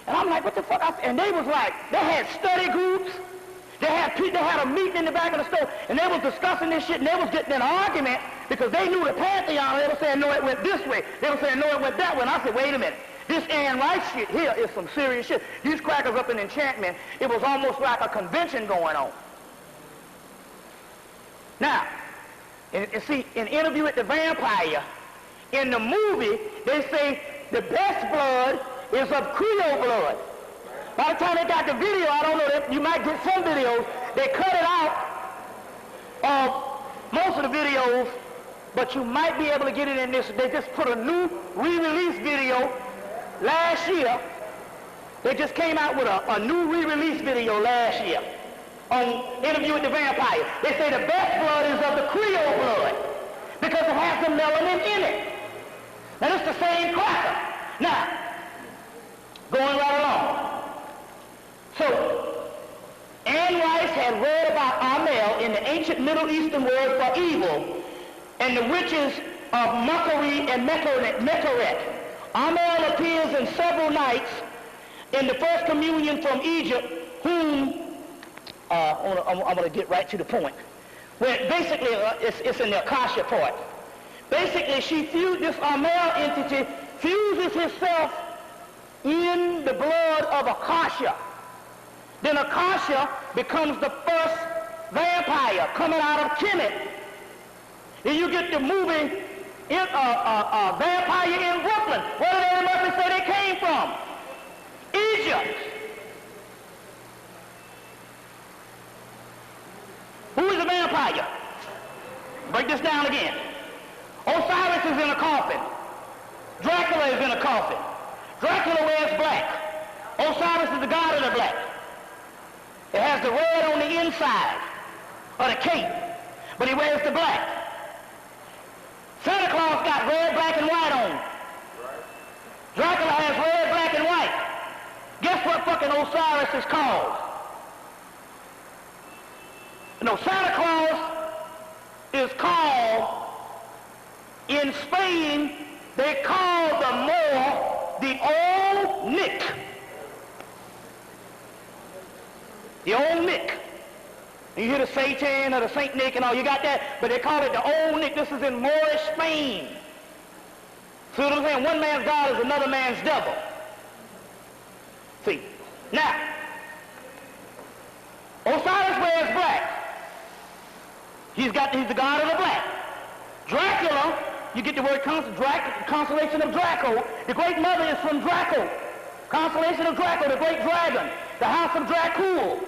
And I'm like, what the fuck? And they was like, they had study groups. They had a meeting in the back of the store, and they was discussing this shit, and they was getting in an argument because they knew the Pantheon. They were saying, no, it went this way. They were saying, no, it went that way. And I said, wait a minute. This Anne Rice shit here is some serious shit. These crackers up in Enchantment, it was almost like a convention going on. Now, and see, in Interview with the Vampire, in the movie, they say the best blood is of Creole blood. By the time they got the video, I don't know, you might get some videos, they cut it out of most of the videos, but you might be able to get it in this. They just put a new re-release video last year. They just came out with a new re-release video last year on Interview with the Vampire. They say the best blood is of the Creole blood because it has the melanin in it. Now, it's the same cracker. Now, going right along. So, Anne Rice had read about Amel in the ancient Middle Eastern word for evil and the witches of Mokari and Mekeret. Amel appears in several nights in the first communion from Egypt, whom, I'm going to get right to the point, where basically it's in the Akasha part. Basically, this Amel entity fuses herself in the blood of Akasha. Then Akasha becomes the first vampire coming out of Hemmitt. Then you get the movie Vampire in Brooklyn. Where did everybody say they came from? Egypt. Who is a vampire? Break this down again. Osiris is in a coffin. Dracula is in a coffin. Dracula wears black. Osiris is the god of the black. It has the red on the inside of the cape, but he wears the black. Santa Claus got red, black, and white on. Dracula has red, black, and white. Guess what fucking Osiris is called? No, Santa Claus is called, in Spain, they call the Moor the Old Nick. The Old Nick. You hear the Satan or the Saint Nick and all, you got that, but they call it the Old Nick. This is in Moorish Spain. See what I'm saying? One man's God is another man's devil. See, now, Osiris wears black. He's the god of the black. Dracula, you get the word constellation of Draco. The great mother is from Draco. Constellation of Draco, the great dragon. The house of Dracul.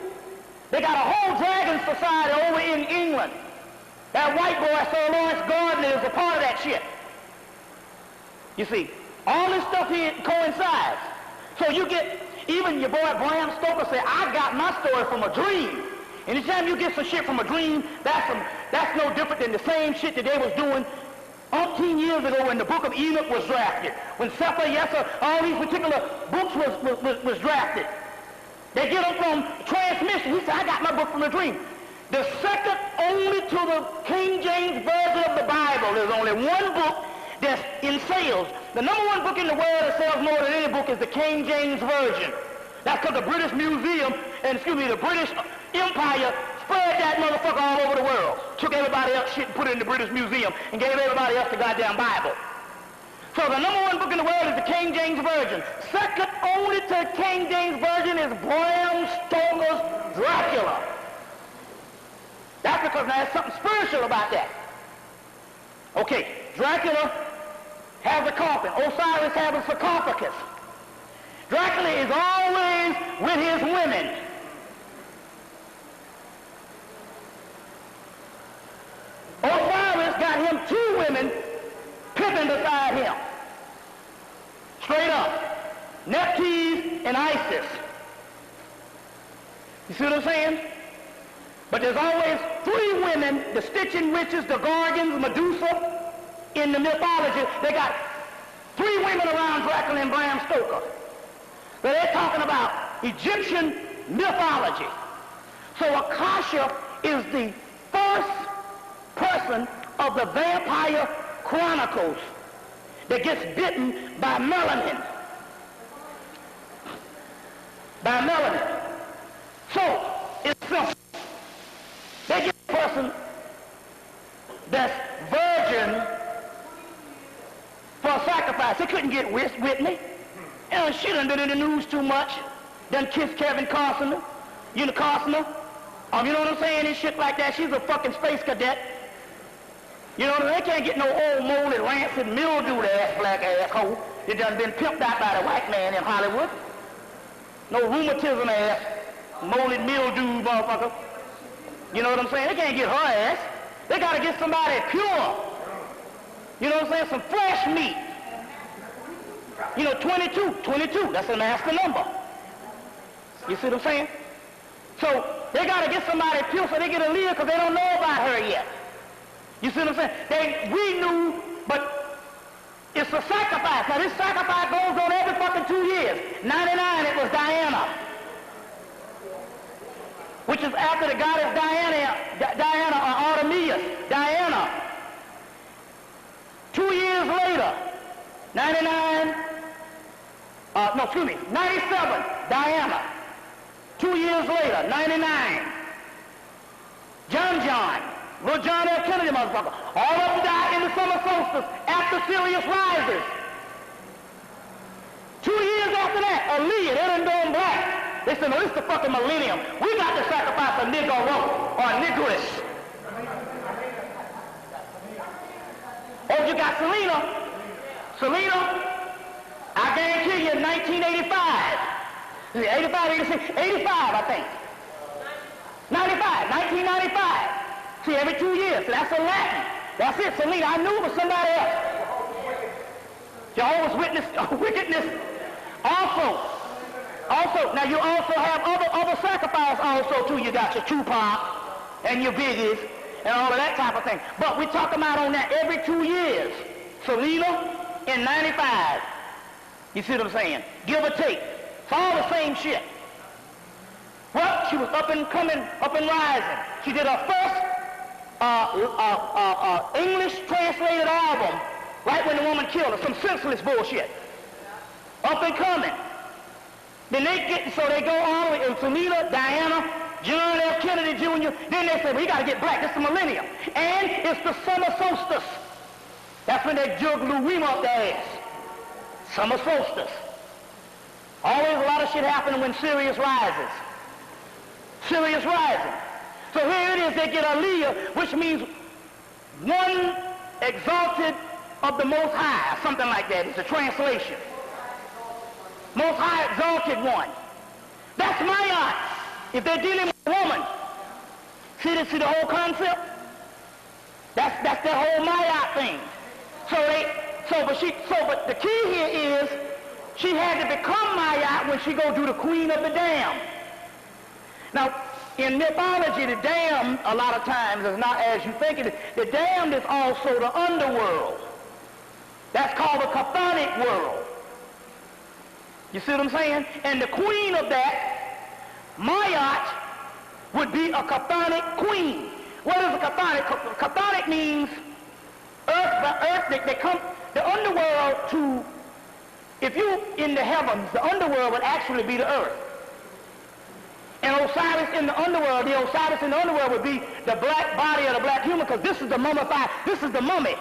They got a whole dragon society over in England. That white boy, Sir Lawrence Gardner, is a part of that shit. You see, all this stuff here coincides. So you get, even your boy Bram Stoker said, I got my story from a dream. Anytime you get some shit from a dream, that's no different than the same shit that they was doing umpteen years ago when the Book of Enoch was drafted. When Sefer Yeser, all these particular books was drafted. They get them from transmission. He said, I got my book from a dream. The second only to the King James Version of the Bible. There's only one book that's in sales. The number one book in the world that sells more than any book is the King James Version. That's because the British Museum, the British Empire spread that motherfucker all over the world. Took everybody else shit and put it in the British Museum and gave everybody else the goddamn Bible. So the number one book in the world is the King James Version. Second only to the King James Version is Bram Stoker's Dracula. That's because now there's something spiritual about that. Okay, Dracula has a coffin. Osiris has a sarcophagus. Dracula is always with his women. Osiris got him 2 women pimping beside him. Straight up. Nephthys and Isis. You see what I'm saying? But there's always 3 women, the Stygian witches, the Gorgons, Medusa, in the mythology. They got 3 women around Dracula and Bram Stoker. So they're talking about Egyptian mythology. So Akasha is the first person of the Vampire Chronicles that gets bitten by melanin. By melanin. So it's simple. They get a person that's virgin for a sacrifice. They couldn't get Whitney. And she done been in the news too much. Done kissed Kevin Costner. You know Costner? You know what I'm saying? And shit like that. She's a fucking space cadet. You know what I mean? They can't get no old molded, rancid, mildewed ass black asshole that done been pimped out by the white man in Hollywood. No rheumatism ass, molded, mildewed motherfucker. You know what I'm saying? They can't get her ass. They gotta get somebody pure. You know what I'm saying? Some fresh meat. You know, 22, that's a nasty number. You see what I'm saying? So they gotta get somebody pure so they get a leader because they don't know about her yet. You see what I'm saying? We knew, but it's a sacrifice. Now this sacrifice goes on every fucking 2 years. 99, it was Diana, which is after the goddess Diana or Artemis. Diana. 2 years later, 97, Diana. 2 years later, 99, John, little John F. Kennedy motherfucker. All of them died in the summer solstice after Sirius rises. 2 years after that, Aaliyah, they done gone black. They said, no, this is the fucking millennium. We got to sacrifice a Negro or a Negress. Oh, you got Selena, I guarantee you in 1985, 85, 86, 85, I think. 1995. See, every 2 years. So that's a Latin. That's it, Selena. I knew it was somebody else. Jehovah's wickedness. Also, now you also have other sacrifice also too. You got your Tupac and your Biggies and all of that type of thing. But we talk about on that every 2 years. Selena in 95. You see what I'm saying? Give or take. It's all the same shit. Well, she was up and coming, up and rising. She did her first English translated album right when the woman killed her. Some senseless bullshit. Up and coming. Then they go on with Selena, Diana, John F. Kennedy Jr. Then they say, well, you got to get black. This is the millennium. And it's the summer solstice. That's when they jug Lou Reem up their ass. Summer solstice. Always a lot of shit happening when Sirius rises. Sirius rising. So here it is, they get Aliyah, which means one exalted of the Most High, something like that. It's a translation. Most High exalted one. That's Ma'at. If they're dealing with a woman, see the whole concept? That's the whole Ma'at thing. But the key here is she had to become Ma'at when she go do the Queen of the Damned. Now, in mythology, the damned, a lot of times, is not as you think it is. The damned is also the underworld. That's called the chthonic world. You see what I'm saying? And the queen of that, Ma'at, would be a chthonic queen. What is a chthonic? Chthonic means earth. They come, the underworld to, if you in the heavens, the underworld would actually be the earth. And Osiris in the underworld, the Osiris in the underworld would be the black body of the black human, because this is the mummified, this is the mummy.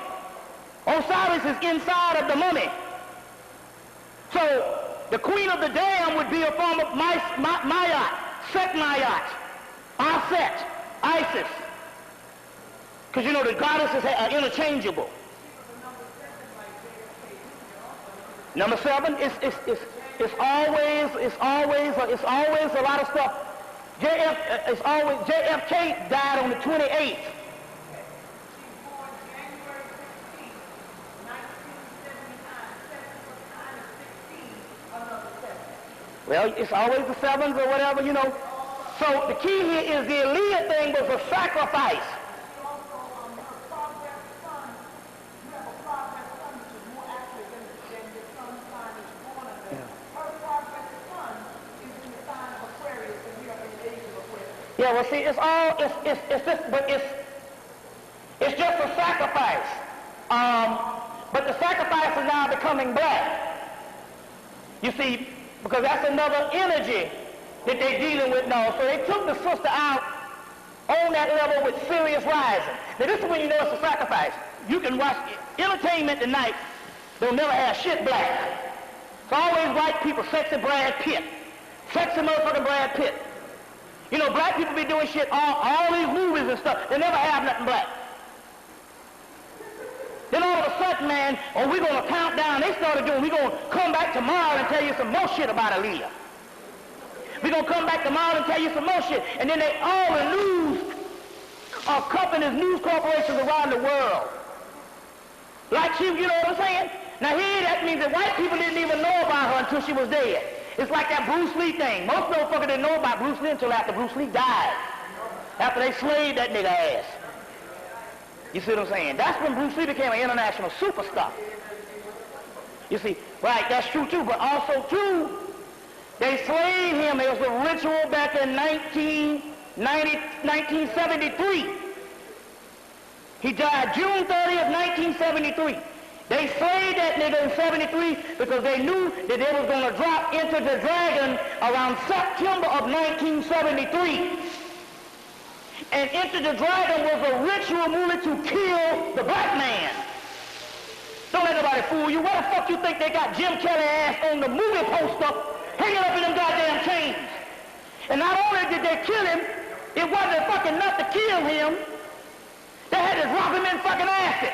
Osiris is inside of the mummy. So the queen of the damned would be a form of Ma'at, Set Ma'at, Aset, Isis. Because you know the goddesses are interchangeable. Number 7 it's always a lot of stuff. JFK died on the 28th. Well, it's always the 7s or whatever, you know. So the key here is the Aaliyah thing was a sacrifice. Yeah, well, see, it's just a sacrifice. But the sacrifice is now becoming black. You see, because that's another energy that they're dealing with now. So they took the sister out on that level with Sirius rising. Now this is when you know it's a sacrifice. You can watch entertainment tonight. They'll never have shit black. It's always white people, sexy Brad Pitt. Sexy motherfucking Brad Pitt. You know, black people be doing shit, all these movies and stuff, they never have nothing black. Then all of a sudden, man, we're going to count down. They started doing, we're going to come back tomorrow and tell you some more shit about Aaliyah. We're going to come back tomorrow and tell you some more shit. And then they all the news of companies, news corporations around the world. Like you know what I'm saying? Now here, that means that white people didn't even know about her until she was dead. It's like that Bruce Lee thing. Most motherfuckers didn't know about Bruce Lee until after Bruce Lee died. After they slayed that nigga ass. You see what I'm saying? That's when Bruce Lee became an international superstar. You see, right, that's true too, but also too, they slayed him. It was a ritual back in 1973. He died June 30th, 1973. They slayed that nigga in 73 because they knew that they was going to drop into the dragon around September of 1973. And Enter the Dragon was a ritual movie to kill the black man. Don't let nobody fool you. Where the fuck you think they got Jim Kelly ass on the movie poster hanging up in them goddamn chains? And not only did they kill him, it wasn't fucking enough to kill him. They had to drop him in fucking acid.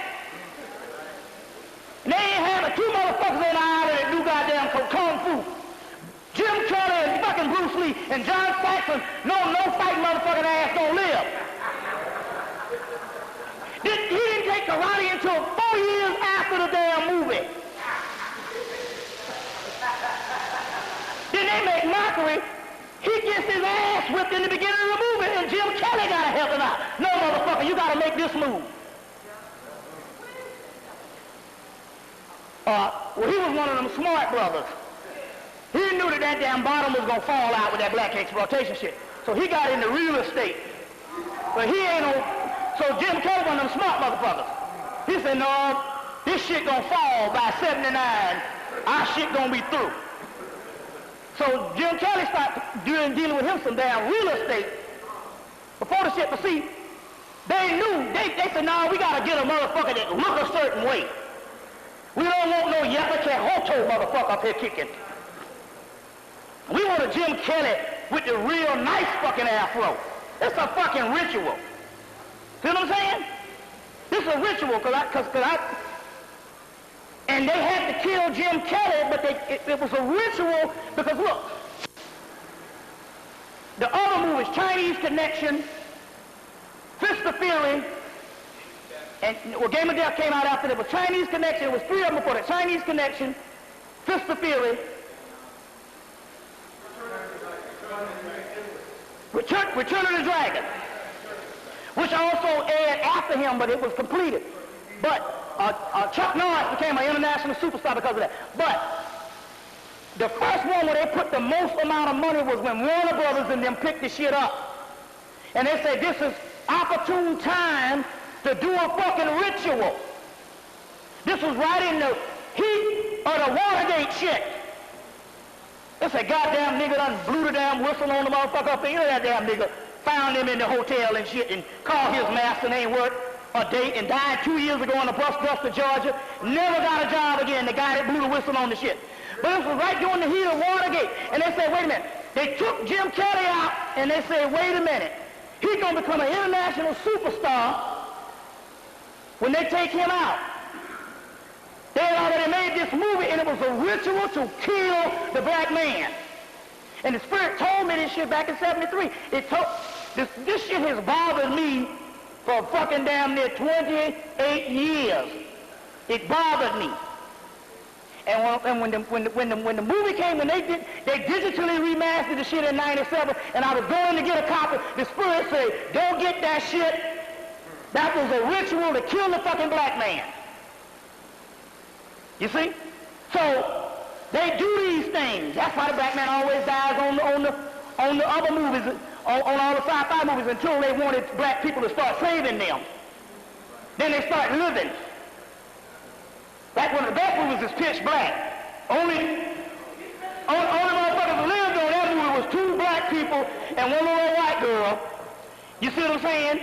And they ain't having two motherfuckers on the island that do goddamn kung fu. Jim Kelly and fucking Bruce Lee and John Saxon, no fighting motherfucking ass don't live. He didn't take karate until 4 years after the damn movie. Then they make mockery. He gets his ass whipped in the beginning of the movie and Jim Kelly gotta help him out. No, motherfucker, you gotta make this move. Well, he was one of them smart brothers. He knew that that damn bottom was going to fall out with that black exploitation shit. So he got into real estate. But he ain't no... So Jim Kelly, one of them smart motherfuckers. He said, no, this shit going to fall by 79. Our shit going to be through. So Jim Kelly started dealing with him some damn real estate before the shit. But see, they knew. They said, no, we got to get a motherfucker that look a certain way. We don't want no Yappa Hoto motherfucker up here kicking. We want a Jim Kelly with the real nice fucking afro. It's a fucking ritual. See what I'm saying? This is a ritual, and they had to kill Jim Kelly, but it was a ritual because look, the other movies, Chinese Connection, Fist of Fury, and Game of Death came out after that, but Chinese Connection, it was 3 of them before that. Chinese Connection, Fist of Fury, Return of the Dragon, which also aired after him, but it was completed. But Chuck Norris became an international superstar because of that. But the first one where they put the most amount of money was when Warner Brothers and them picked the shit up. And they said, this is opportune time to do a fucking ritual. This was right in the heat of the Watergate shit. This a goddamn nigga done blew the damn whistle on the motherfucker up there. You know that damn nigga found him in the hotel and shit and called his master and ain't worked a day and died 2 years ago on a bus to Georgia. Never got a job again, the guy that blew the whistle on the shit. But this was right during the heat of Watergate. And they said, wait a minute. They took Jim Kelly out and they said, wait a minute. He's going to become an international superstar when they take him out, they had already made this movie, and it was a ritual to kill the black man. And the Spirit told me this shit back in 73. This shit has bothered me for fucking damn near 28 years. It bothered me. And when the movie came, when they digitally remastered the shit in 97, and I was going to get a copy, the Spirit said, don't get that shit. That was a ritual to kill the fucking black man. You see? So they do these things. That's why the black man always dies on the other movies, on all the sci-fi movies, until they wanted black people to start saving them. Then they start living. Like one of the best movies is Pitch Black. Only motherfuckers who lived on that movie was 2 black people and 1 little white girl. You see what I'm saying?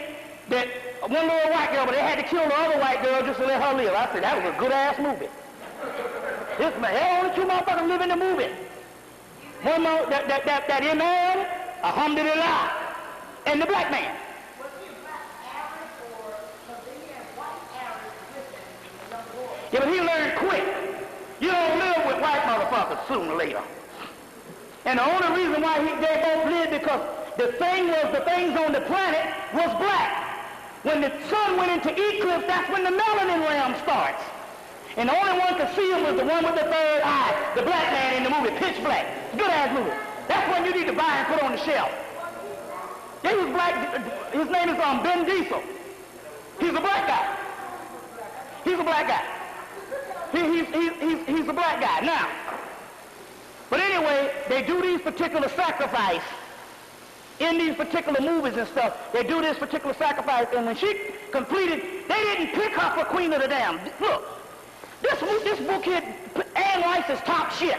That 1 little white girl, but they had to kill the other white girl just to let her live. I said, that was a good-ass movie. This man, only 2 motherfuckers live in the movie. One more, that imam, alhamdulillah, and the black man. Was he black Arab or was he a white Arab with him, a young boy? Yeah, but he learned quick. You don't live with white motherfuckers sooner or later. And the only reason why they both lived because the things on the planet was black. When the sun went into eclipse, that's when the melanin realm starts. And the only one could see him was the one with the 3rd eye, the black man in the movie, Pitch Black. Good-ass movie. That's one you need to buy and put on the shelf. He was black. His name is Ben Diesel. He's a black guy. He's a black guy. He's a black guy. Now, but anyway, they do these particular sacrifice in these particular movies and stuff. They do this particular sacrifice, and when she completed, they didn't pick her for Queen of the Damned. Look, this book here, Anne Rice is top shit.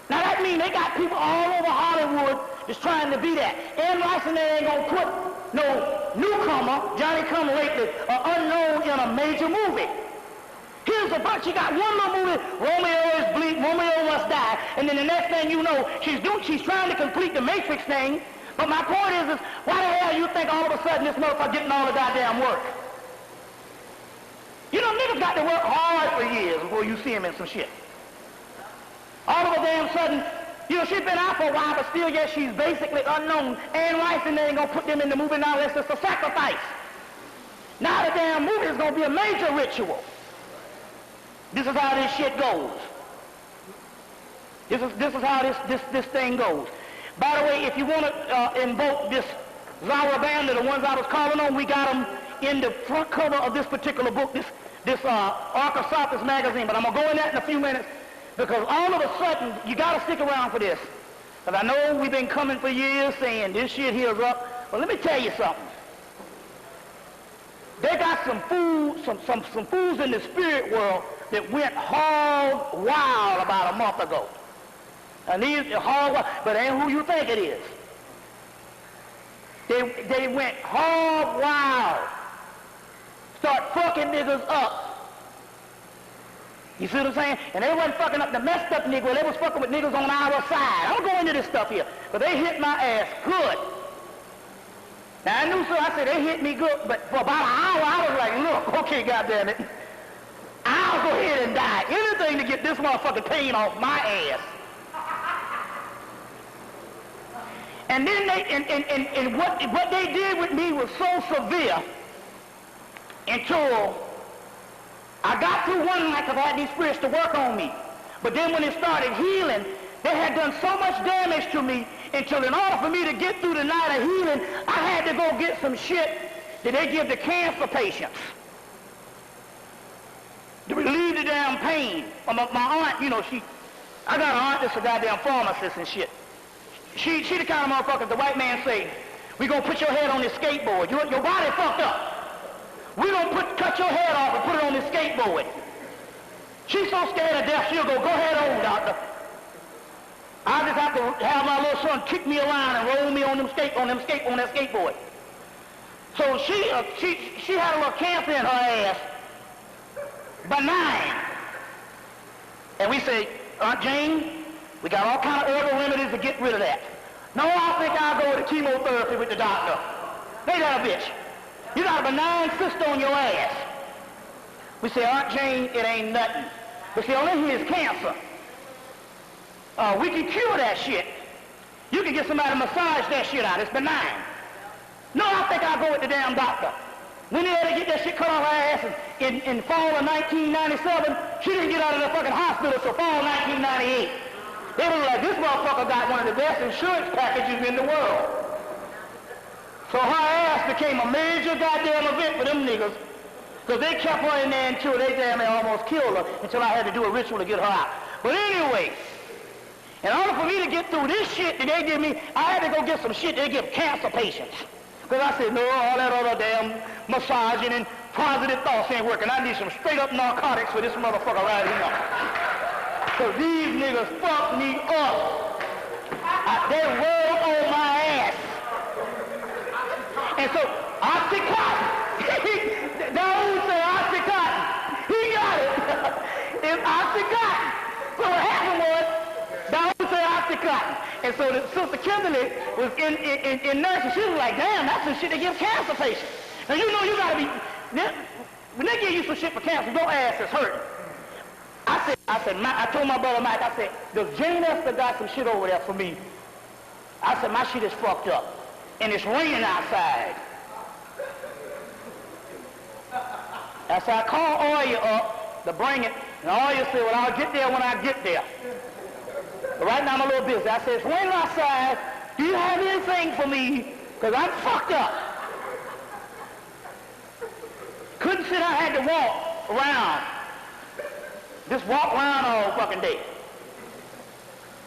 Now that means they got people all over Hollywood just trying to be that. Anne Rice and they ain't gonna put no newcomer, Johnny Come Lately, or unknown in a major movie. Here's a bunch. She got one little movie, Romeo is bleak, Romeo must die, and then the next thing you know, she's trying to complete the Matrix thing. But my point is why the hell you think all of a sudden this motherfucker getting all the goddamn work? You know, niggas got to work hard for years before you see him in some shit. All of a damn sudden, you know, she's been out for a while, but still, yet she's basically unknown. Anne Rice and they ain't gonna put them in the movie now unless it's a sacrifice. Now the damn movie is gonna be a major ritual. This is how this shit goes. This is how this thing goes. By the way, if you want to invoke this Zarabanda, the ones I was calling on, we got them in the front cover of this particular book, this Arkansas magazine. But I'm gonna go in that in a few minutes because all of a sudden you got to stick around for this. Because I know we've been coming for years saying this shit here is up. But let me tell you something. They got some fools in the spirit world that went hog wild about a month ago. And these are hog wild, but ain't who you think it is. They went hog wild. Start fucking niggas up. You see what I'm saying? And they wasn't fucking up the messed up Negro. They was fucking with niggas on our side. I don't go into this stuff here, but they hit my ass good. Now I knew so. I said they hit me good, but for about an hour I was like, look, okay, goddamn it, I'll go ahead and die. Anything to get this motherfucking pain off my ass. And then what they did with me was so severe until I got through one night because I had these spirits to work on me. But then when it started healing, they had done so much damage to me until in order for me to get through the night of healing, I had to go get some shit that they give to cancer patients to relieve the damn pain. My aunt, you know, I got an aunt that's a goddamn pharmacist and shit. She the kind of motherfucker the white man say, we gonna put your head on this skateboard. Your body fucked up. We gonna cut your head off and put it on this skateboard. She's so scared to death, she'll go ahead on, doctor. I just have to have my little son kick me around and roll me on that skateboard. So she had a little cancer in her ass, benign. And we say, Aunt Jane, we got all kind of herbal remedies to get rid of that. No, I think I'll go with the chemotherapy with the doctor. They got a bitch. You got a benign cyst on your ass. We say, Aunt Jane, it ain't nothing. But see, all in here is cancer. We can cure that shit. You can get somebody to massage that shit out. It's benign. No, I think I'll go with the damn doctor. When they had to get that shit cut off her ass in fall of 1997, she didn't get out of the fucking hospital till fall 1998. They were like, this motherfucker got one of the best insurance packages in the world. So her ass became a major goddamn event for them niggas, because they kept her in there until they damn near almost killed her, until I had to do a ritual to get her out. But anyway, in order for me to get through this shit that they give me, I had to go get some shit they give cancer patients. Because I said, no, all that other damn massaging and positive thoughts ain't working. I need some straight up narcotics for this motherfucker right here. Because these niggas fucked me up. They rolled on my ass. And so, Oxycontin. Don't say Oxycontin. He got it. It's Oxycontin. So what happened was, don't say Oxycontin. And so the Sister Kimberly was in nursing. She was like, damn, that's the shit they give cancer patients. Now, you know you got to be, when they give you some shit for cancer, your ass is hurting. I told my brother Mike, I said, does Jane Esther got some shit over there for me? I said, my shit is fucked up. And it's raining outside. I said, I called Oya up to bring it. And Oya said, well, I'll get there when I get there. But right now I'm a little busy. I said, it's raining outside. Do you have anything for me? Because I'm fucked up. Couldn't sit, I had to walk around. Just walk around all fucking day.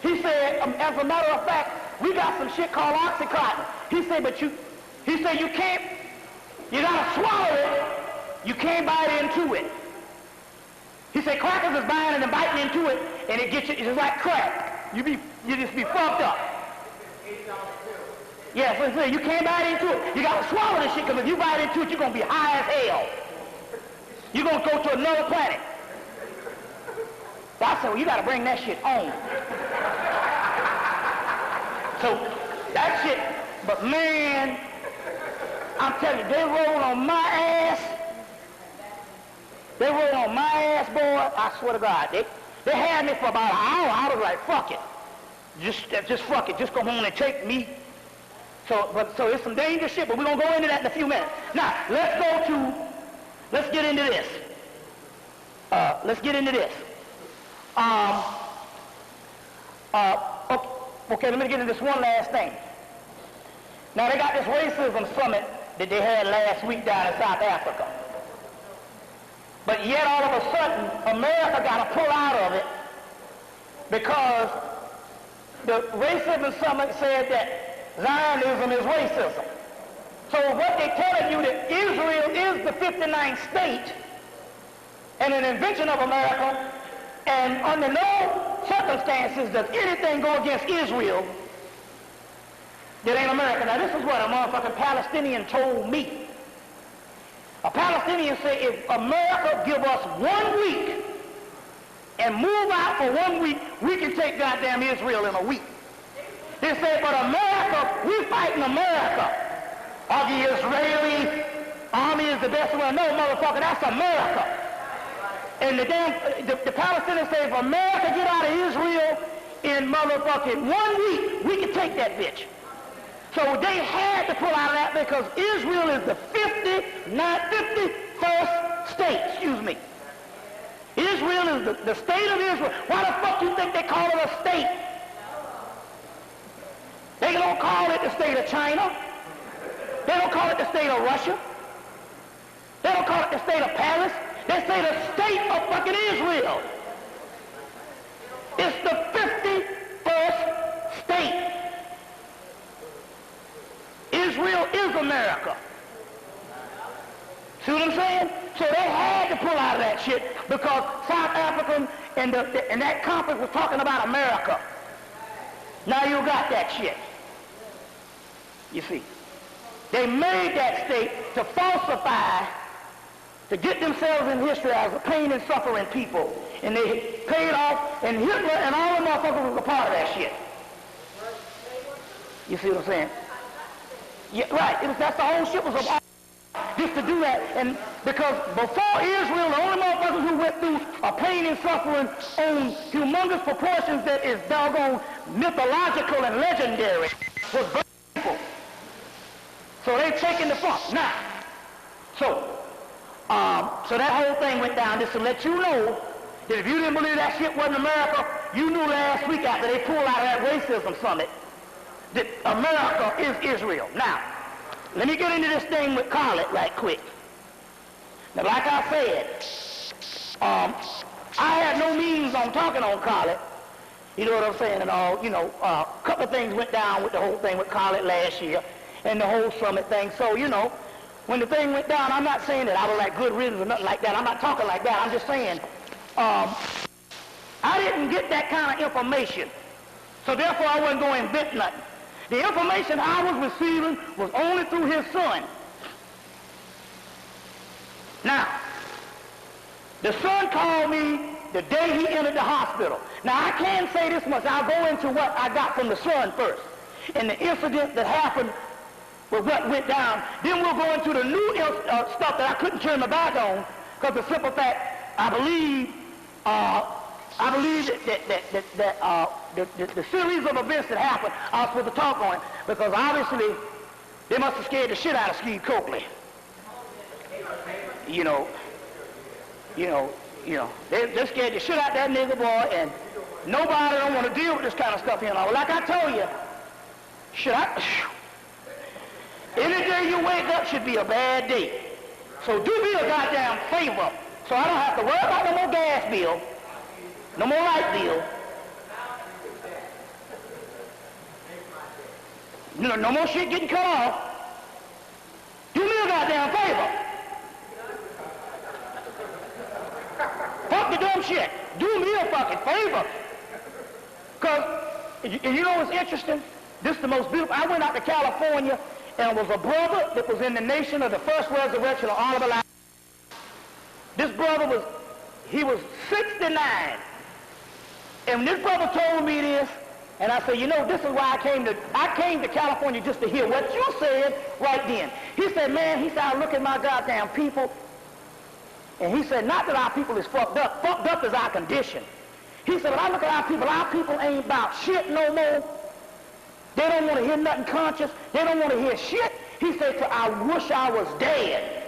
He said, as a matter of fact, we got some shit called Oxycontin. He said, you can't, you gotta swallow it. You can't bite into it. He said, crackers is biting and biting into it, and it gets you, it's just like crack. You just be fucked up. Yeah, so he said, you can't bite into it. You gotta swallow this shit, because if you bite into it, you're gonna be high as hell. You're gonna go to another planet. So I said, well, you gotta bring that shit on. So, that shit, but man, I'm telling you, they rolled on my ass. They rolled on my ass, boy. I swear to God. They had me for about an hour. I was like, fuck it. Just fuck it. Just go home and take me. So it's some dangerous shit, but we're going to go into that in a few minutes. Now, let's get into this. Okay, let me get into this one last thing. Now, they got this racism summit that they had last week down in South Africa. But yet, all of a sudden, America got to pull out of it because the racism summit said that Zionism is racism. So what they're telling you that Israel is the 59th state and an invention of America, and under no circumstances does anything go against Israel that ain't America. Now this is what a motherfucking Palestinian told me. A Palestinian said, if America give us 1 week and move out for 1 week, we can take goddamn Israel in a week. They said, but America, we fighting America. Or the Israeli army is the best one. No, motherfucker, that's America. And the Palestinians say, if America get out of Israel in motherfucking 1 week, we can take that bitch. So they had to pull out of that because Israel is the 51st state, excuse me. Israel is the state of Israel. Why the fuck you think they call it a state? They don't call it the state of China. They don't call it the state of Russia. They don't call it the state of Paris. They say the state of fucking Israel. It's the 51st state. Israel is America. See what I'm saying? So they had to pull out of that shit because South African and that conference was talking about America. Now you got that shit. You see. They made that state to falsify, to get themselves in history as a pain and suffering people. And they paid off, and Hitler and all the motherfuckers was a part of that shit. You see what I'm saying? Yeah, right. That's the whole shit was about just to do that. And Because before Israel, the only motherfuckers who went through a pain and suffering on humongous proportions that is doggone mythological and legendary was black people. So they taking the funk. Now, so that whole thing went down just to let you know that if you didn't believe that shit wasn't America, you knew last week after they pulled out of that racism summit that America is Israel. Now, let me get into this thing with Khaled right quick. Now, like I said, I had no means on talking on Khaled. You know what I'm saying? And all, you know, a couple of things went down with the whole thing with Khaled last year and the whole summit thing. So, you know, when the thing went down, I'm not saying that I was like good riddance or nothing like that. I'm not talking like that. I'm just saying I didn't get that kind of information. So therefore, I wasn't going to invent nothing. The information I was receiving was only through his son. Now, the son called me the day he entered the hospital. Now, I can say this much. I'll go into what I got from the son first and the incident that happened with what went down. Then we'll go into the new stuff that I couldn't turn my back on because the simple fact, I believe that the series of events that happened, I was supposed to talk on it because obviously they must have scared the shit out of Steve Coakley. They scared the shit out of that nigga boy, and nobody don't want to deal with this kind of stuff, you know. Like I told you, any day you wake up should be a bad day. So do me a goddamn favor, so I don't have to worry about no more gas bill, no more light bill, no more shit getting cut off. Do me a goddamn favor. Fuck the dumb shit. Do me a fucking favor. Because, you know what's interesting? This is the most beautiful. I went out to California, and it was a brother that was in the nation of the first resurrection of Oliver Life. This brother he was 69. And this brother told me this, and I said, you know, this is why I came to California just to hear what you said right then. He said, man, he said, I look at my goddamn people, and he said, not that our people is fucked up is our condition. He said, when I look at our people ain't about shit no more. They don't want to hear nothing conscious. They don't want to hear shit. He said, I wish I was dead.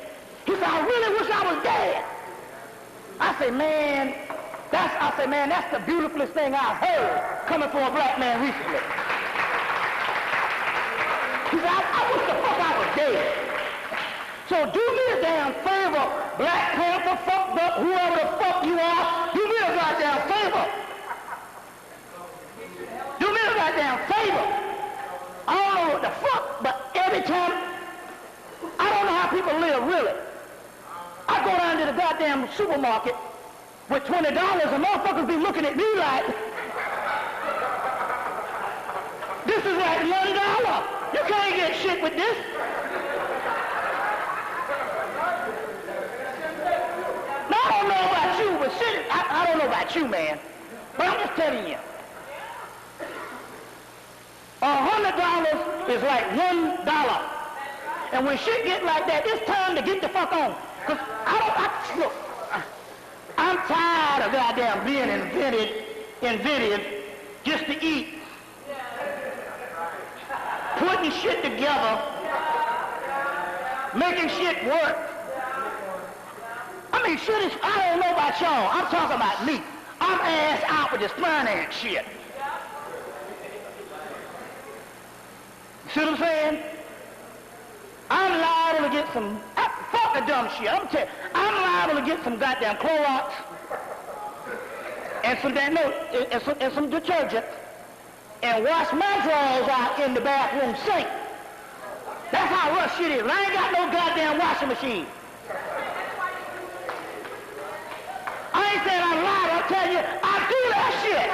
He said, I really wish I was dead. I said, man, that's the beautifulest thing I've heard coming from a black man recently. He said, I wish the fuck I was dead. So do me a damn favor, Black Panther, fucked up, whoever the fuck you are, do me a goddamn favor. Do me a goddamn favor. I don't know what the fuck, but every time, I don't know how people live, really. I go down to the goddamn supermarket with $20 and motherfuckers be looking at me like, this is like $1. You can't get shit with this. Now, I don't know about you, but shit, I don't know about you, man. But I'm just telling you. $100 is like $1. And when shit get like that, it's time to get the fuck on. Because look, I'm tired of goddamn being invented just to eat. Putting shit together, making shit work. I mean, shit is, I don't know about y'all. I'm talking about me. I'm ass out with this finance shit. See what I'm saying? I'm liable to get some, fuck the dumb shit. I'm telling you, I'm liable to get some goddamn Clorox and some detergent and wash my drawers out in the bathroom sink. That's how rough shit is. I ain't got no goddamn washing machine. I ain't saying I'm lying. I'm telling you, I do that shit.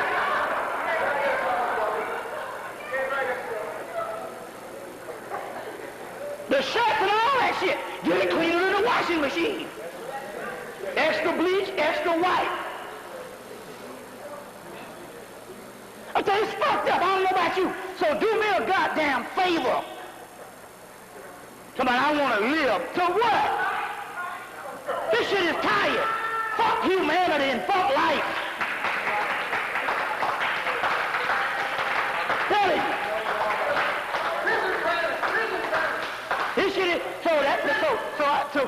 The shirts and all that shit, get it cleaner than a washing machine. Extra bleach, extra white. I tell you, it's fucked up. I don't know about you. So do me a goddamn favor. Somebody, I want to live. To what? This shit is tired. Fuck humanity and fuck life. Tell it. This shit is,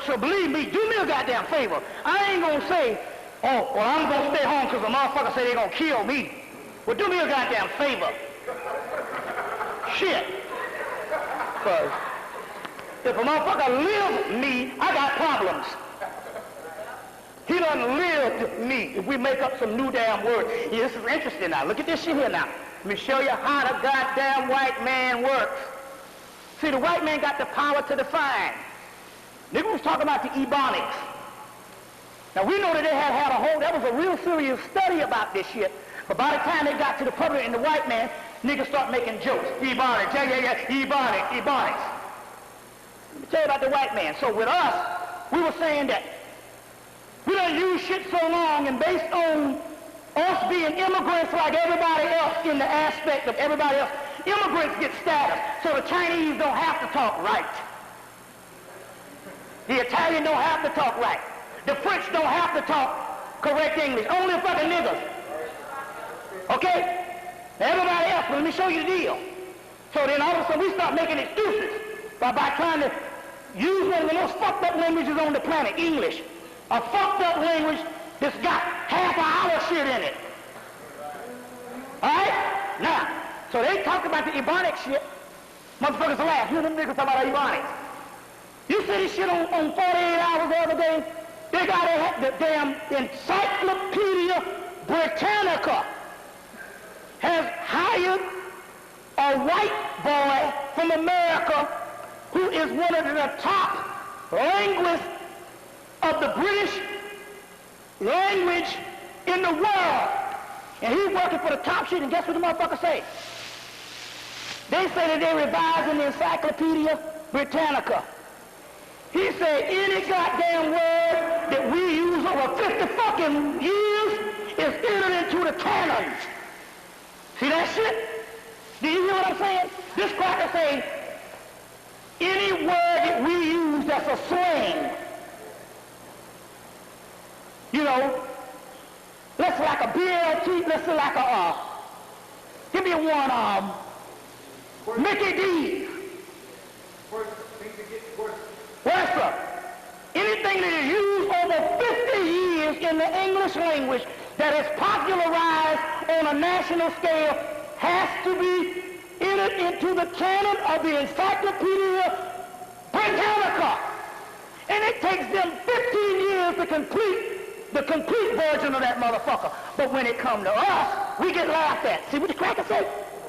so believe me, do me a goddamn favor. I ain't gonna say, oh, well, I'm gonna stay home because the motherfucker say they gonna kill me. Well, do me a goddamn favor. Shit. Because if a motherfucker lives me, I got problems. He done lived me. If we make up some new damn word. Yeah, this is interesting now. Look at this shit here now. Let me show you how the goddamn white man works. See, the white man got the power to define. Nigga was talking about the Ebonics. Now, we know that they had a whole, that was a real serious study about this shit. But by the time they got to the public and the white man, niggas start making jokes. Ebonics, yeah, Ebonics. Let me tell you about the white man. So with us, we were saying that we done used shit so long, and based on us being immigrants like everybody else in the aspect of everybody else, immigrants get status. So the Chinese don't have to talk right. The Italian don't have to talk right. The French don't have to talk correct English. Only fucking niggas. Okay? Now everybody else, let me show you the deal. So then all of a sudden we start making excuses by trying to use one of the most fucked up languages on the planet, English. A fucked up language that's got half of our shit in it. Alright? Now, so they talk about the Ebonic shit. Motherfuckers laugh. You them niggas talk about Ebonics. You see this shit on 48 Hours the other day? They got the damn Encyclopedia Britannica has hired a white boy from America who is one of the top linguists of the British language in the world. And he's working for the top shit, and guess what the motherfucker say? They say that they're revising the Encyclopedia Britannica. He said any goddamn word that we use over 50 fucking years is entered into the canon. See that shit? Do you hear what I'm saying? This cracker saying any word that we use that's a slang, you know, let's say like a BLT, let's say like a, give me one, Mickey D. What's up? Anything that is used over 50 years in the English language that is popularized on a national scale has to be entered into the canon of the Encyclopedia Britannica. And it takes them 15 years to complete the complete version of that motherfucker. But when it comes to us, we get laughed at. See what the cracker say?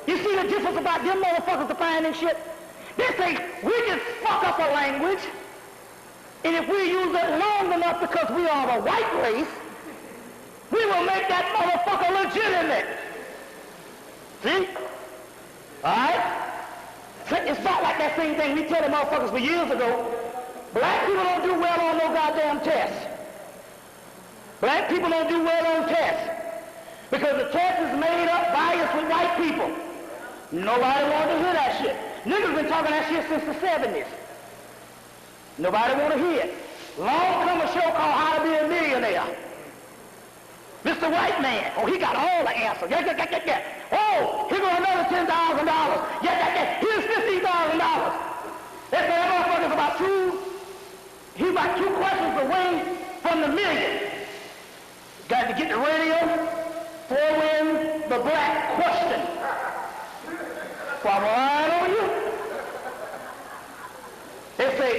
You see the difference about them motherfuckers defining shit? They say we just fuck up a language, and if we use it long enough because we are a white race, we will make that motherfucker legitimate. See? Alright? It's not like that same thing we tell the motherfuckers for years ago. Black people don't do well on no goddamn tests. Black people don't do well on tests because the test is made up biased with white people. Nobody wanted to hear that shit. Niggas been talking that shit since the 70s. Nobody want to hear it. Long come a show called How to Be a Millionaire. Mr. White Man. Oh, he got all the answers. Yeah. Oh, here goes another $10,000. Yeah. Here's $50,000. They say that motherfucker's about he's about 2 questions away from the million. Got to get the radio, throw in the black question. While we're lying on you, they say,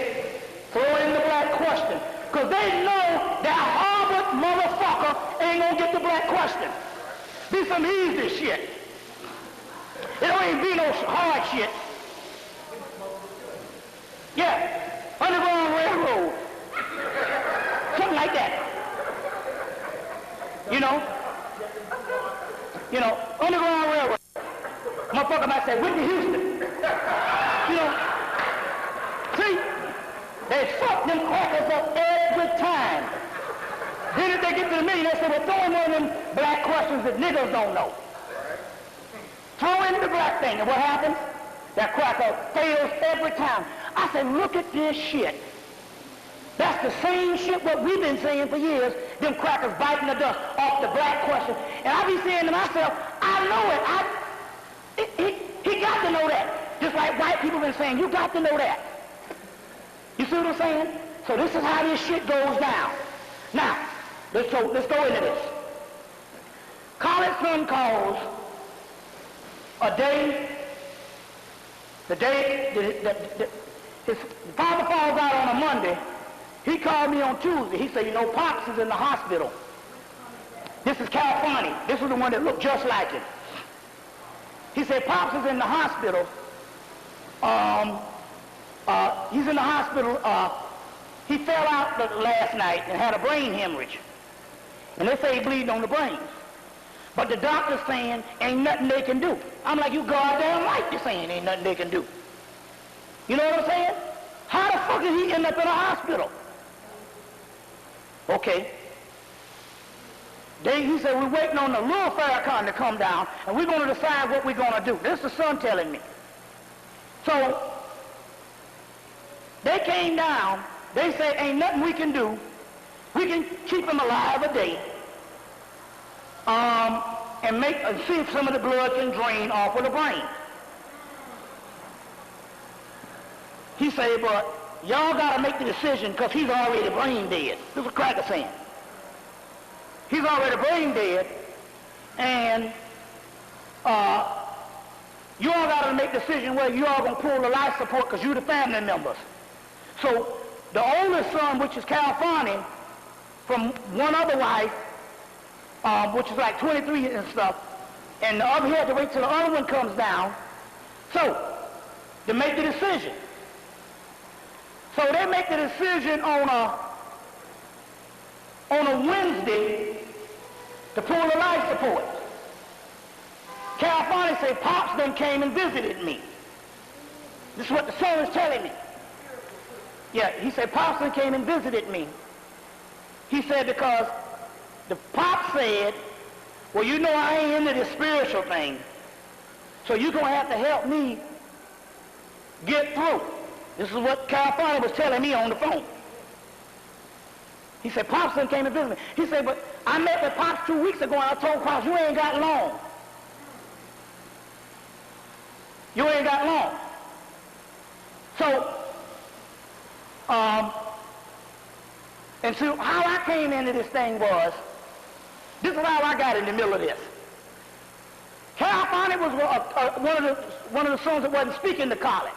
throw in the black question. Because they know that Harvard motherfucker ain't gonna get the black question. Be some easy shit. It don't even be no hard shit. Yeah, Underground Railroad. Something like that. You know, Underground Railroad. Motherfucker might say, Whitney Houston. You know, see, they fuck them crackers up every time. Then if they get to the million, they say, well, throw in one of them black questions that niggas don't know. Throw in the black thing, and what happens? That cracker fails every time. I said, look at this shit. That's the same shit what we've been saying for years, them crackers biting the dust off the black question. And I be saying to myself, I know it. He got to know that. Just like white people been saying, you got to know that. You see what I'm saying? So this is how this shit goes down. Now, let's go into this. College son calls a day, his father falls out on a Monday. He called me on Tuesday. He said, you know, Pops is in the hospital. This is California. This is the one that looked just like him. He said, Pops is in the hospital. He's in the hospital. He fell out last night and had a brain hemorrhage. And they say he's bleeding on the brain. But the doctor's saying ain't nothing they can do. I'm like, you goddamn right you're saying ain't nothing they can do. You know what I'm saying? How the fuck did he end up in a hospital? Okay. He said, we're waiting on the little Farrakhan to come down, and we're going to decide what we're going to do. This is the son telling me. So, they came down. They said, ain't nothing we can do. We can keep him alive a day. And see if some of the blood can drain off of the brain. He said, but y'all got to make the decision because he's already brain dead. This is what Cracker saying. He's already brain dead, and you all got to make the decision whether you all going to pull the life support because you're the family members. So the oldest son, which is California, from one other wife, which is like 23 and stuff, and the other, he had to wait till the other one comes down. So, to make the decision. So they make the decision on a Wednesday to pull the life support. California say, Pops then came and visited me. This is what the son is telling me. Yeah, he said, Pops then came and visited me. He said, because the Pop said, well, you know I ain't into this spiritual thing, so you're going to have to help me get through. This is what California was telling me on the phone. He said, Pops then came and visited me. He said, but I met with Pops 2 weeks ago, and I told Pops, you ain't got long. You ain't got long. So, and so how I came into this thing was, this is how I got in the middle of this. California was one of the sons that wasn't speaking to college.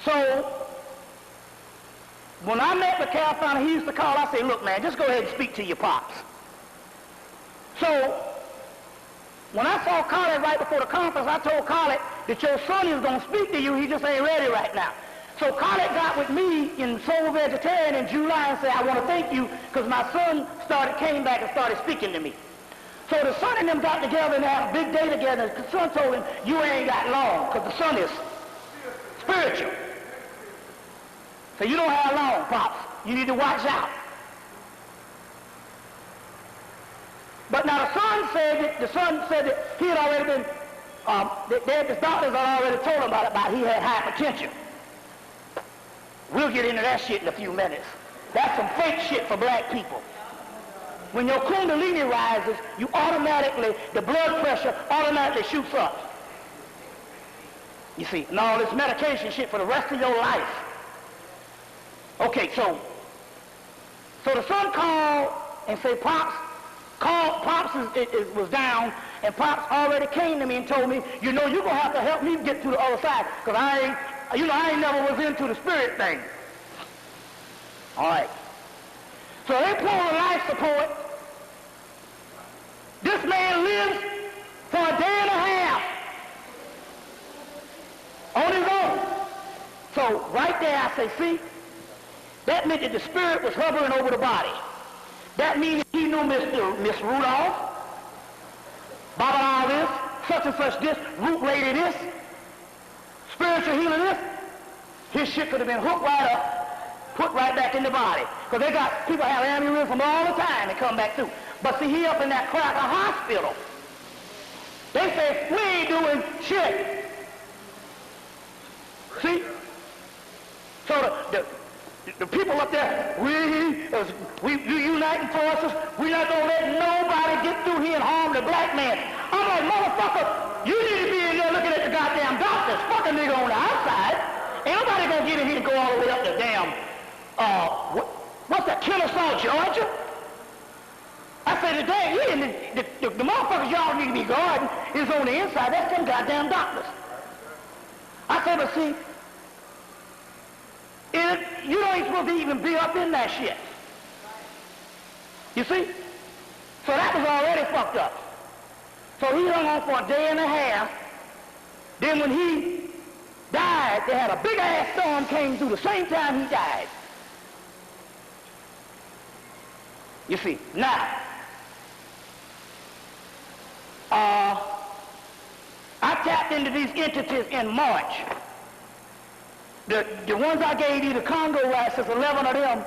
So, when I met with California, he used to call, I say, look, man, just go ahead and speak to your Pops. So, when I saw Collie right before the conference, I told Collie that your son is going to speak to you, he just ain't ready right now. So Collie got with me in Soul Vegetarian in July and said, I want to thank you because my son came back and started speaking to me. So the son and them got together and had a big day together. The son told him, you ain't got long because the son is spiritual. So you don't have long, Pops. You need to watch out. But now the son said that he had already been, the doctors had already told him about he had hypertension. We'll get into that shit in a few minutes. That's some fake shit for black people. When your kundalini rises, the blood pressure automatically shoots up. You see, and all this medication shit for the rest of your life. Okay, so the son called and said, Pops was down, and Pops already came to me and told me, you know, you're going to have to help me get to the other side, because I ain't never was into the spirit thing. All right. So they pull the life support. This man lives for a day and a half on his own. So right there I say, see, that meant that the spirit was hovering over the body. That means he knew Miss Rudolph, Baba all this, such and such this, root lady this, spiritual healer this. His shit could have been hooked right up, put right back in the body. Because people have aneurysm all the time and come back through. But see, he up in that cracker hospital. They say, we ain't doing shit. See? So the people up there, we uniting forces. We're not going to let nobody get through here and harm the black man. I'm like, motherfucker, you need to be in there looking at the goddamn doctors. Fuck a nigga on the outside. Ain't nobody going to get in here and go all the way up the damn, what's that, Kennesaw, Georgia? I said, the motherfuckers y'all need to be guarding is on the inside. That's them goddamn doctors. I said, but see, you ain't supposed to even be up in that shit. You see? So that was already fucked up. So he hung on for a day and a half. Then when he died, they had a big-ass storm came through the same time he died. You see? Now, I tapped into these entities in March. The ones I gave you, the Congo rights, there's 11 of them.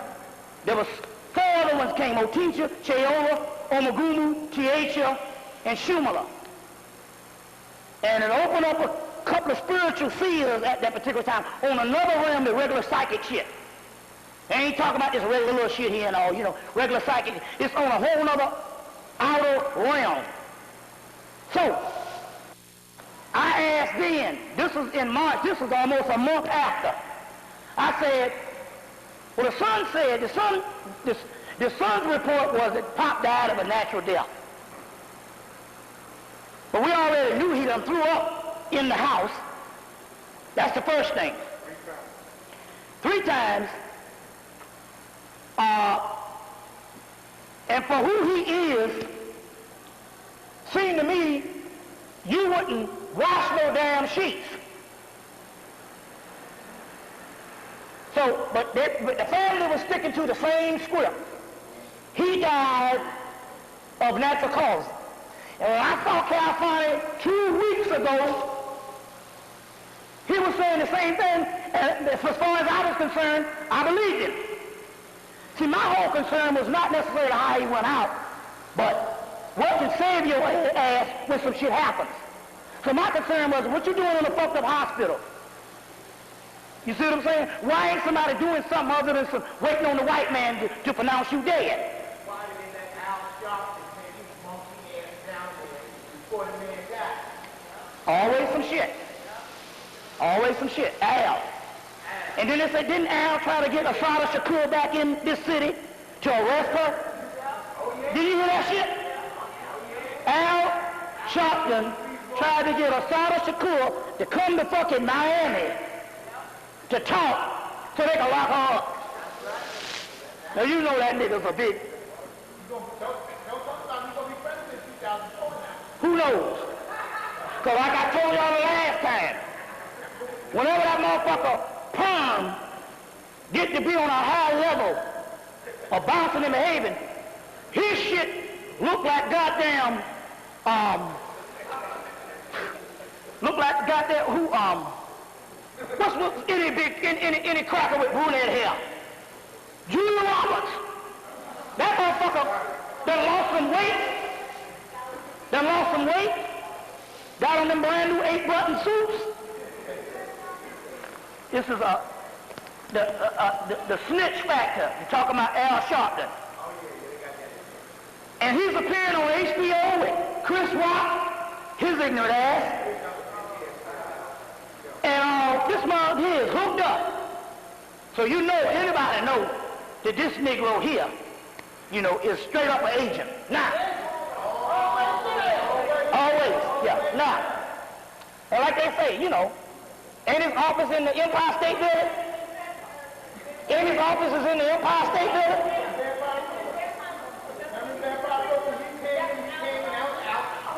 There was 4 other ones came, Otisha, Cheola, Omagumu, Tiacha, and Shumala. And it opened up a couple of spiritual fields at that particular time on another realm, the regular psychic shit. They ain't talking about this regular little shit here and all, you know, regular psychic. It's on a whole other outer realm. So, I asked then, this was in March, this was almost a month after. I said, well, the son said, the son's report was that Pop died of a natural death. But we already knew he done threw up in the house. That's the first thing. 3 times. And for who he is, seemed to me, you wouldn't wash no damn sheets. So, but the family was sticking to the same script. He died of natural causes. And when I saw California 2 weeks ago, he was saying the same thing. And as far as I was concerned, I believed him. See, my whole concern was not necessarily how he went out, but what can save your ass when some shit happens. So my concern was, what you doing in a fucked up hospital? You see what I'm saying? Why ain't somebody doing something other than waiting on the white man to pronounce you dead? Why did that Al Sharpton take his monkey ass down there before the man died? Always some shit. Always some shit. Al. And then they say, didn't Al try to get Asada Shakur back in this city to arrest her? Did you hear that shit? Al Sharpton tried to get Asada Shakur to come to fucking Miami to talk so they can lock her up. Now you know that nigga's a big... Who knows? Because like I told y'all the last time, whenever that motherfucker Palm get to be on a high level of bouncing and behaving, his shit look like goddamn, what's any cracker with brunette hair? Julia Roberts. That motherfucker done lost some weight, got on them brand new 8-button suits. This is the snitch factor. You're talking about Al Sharpton. And he's appearing on HBO with Chris Rock, his ignorant ass. And this mother here is hooked up. So you know, anybody knows that this Negro here, you know, is straight up an agent. Now, always, yeah, now. And like they say, you know, ain't his office in the Empire State Building? Ain't his office is in the Empire State Building?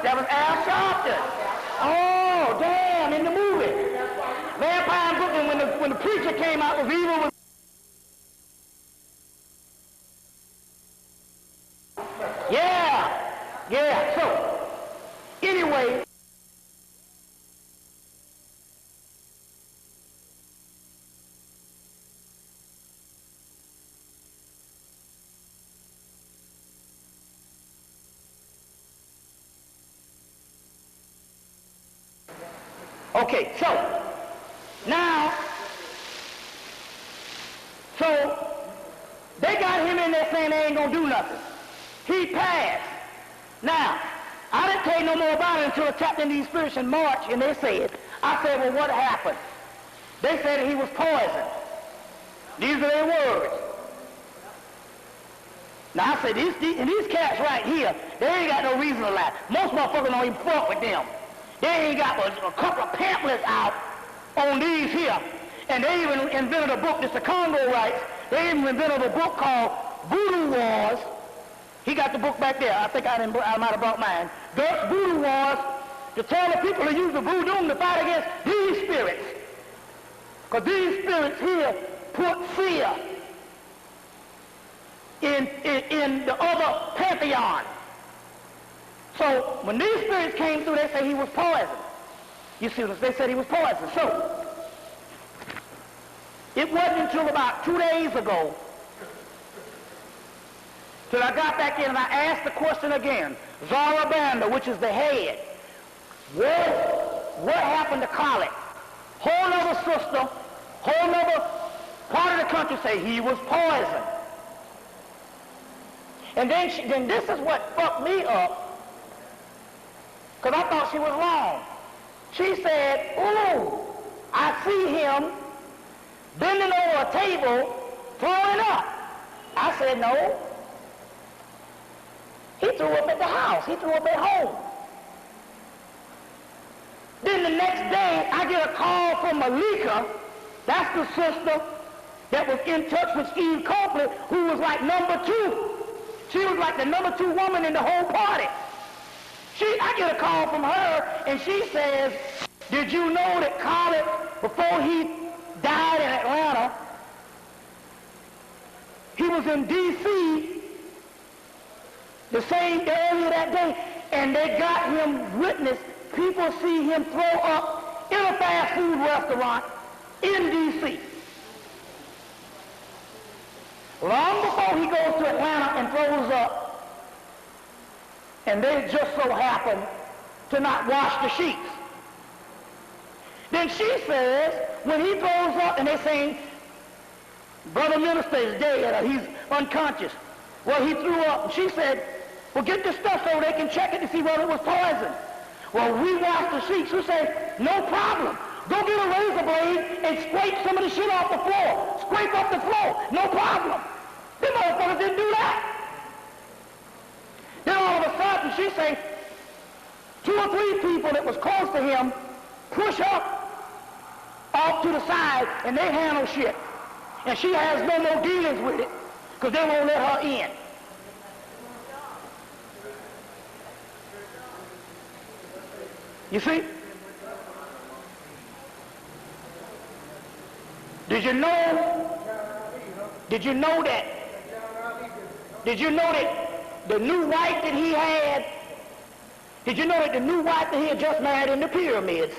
That was Al Sharpton. Oh, damn, in the movie. Vampire in Brooklyn, when the preacher came out with evil. Yeah. So, anyway. Okay, so So they got him in there saying they ain't gonna do nothing. He passed. Now, I didn't tell you no more about it until I tapped into these spirits in March, and they said, I said, well, what happened? They said he was poisoned. These are their words. Now, I said, these cats right here, they ain't got no reason to lie. Most motherfuckers don't even fuck with them. They ain't got a couple of pamphlets out on these here. And they even invented a book, it's the Congo rights. They even invented a book called Voodoo Wars. He got the book back there. I think I might have brought mine. Dirk's Voodoo Wars, to tell the people to use the voodoo to fight against these spirits. Because these spirits here put fear in the other pantheon. So when these spirits came through, they said he was poisoned. You see, they said he was poisoned. So it wasn't until about 2 days ago till I got back in and I asked the question again. Zara Banda, which is the head, what happened to Khaled? Whole other sister, whole other part of the country say he was poisoned. And then this is what fucked me up, because I thought she was wrong. She said, ooh, I see him bending over a table, throwing up. I said, no. He threw up at the house. He threw up at home. Then the next day, I get a call from Malika. That's the sister that was in touch with Steve Copley, who was like number 2. She was like the number 2 woman in the whole party. I get a call from her, and she says, did you know that Khaled, before he died in Atlanta, he was in D.C. the same earlier that day, and they got him witness. People see him throw up in a fast food restaurant in D.C. Long before he goes to Atlanta and throws up, and they just so happen to not wash the sheets. Then she says, when he throws up and they say, Brother Minister is dead or he's unconscious. Well, he threw up. And she said, well, get the stuff so they can check it to see whether it was poison. Well, we washed the sheets. She said, no problem. Go get a razor blade and scrape some of the shit off the floor. Scrape up the floor. No problem. Them motherfuckers didn't do that. Then all of a sudden, she said, 2 or 3 people that was close to him push up off to the side, and they handle shit. And she has no more dealings with it, because they won't let her in. You see? Did you know that the new wife that he had, did you know that the new wife that he had just married in the pyramids,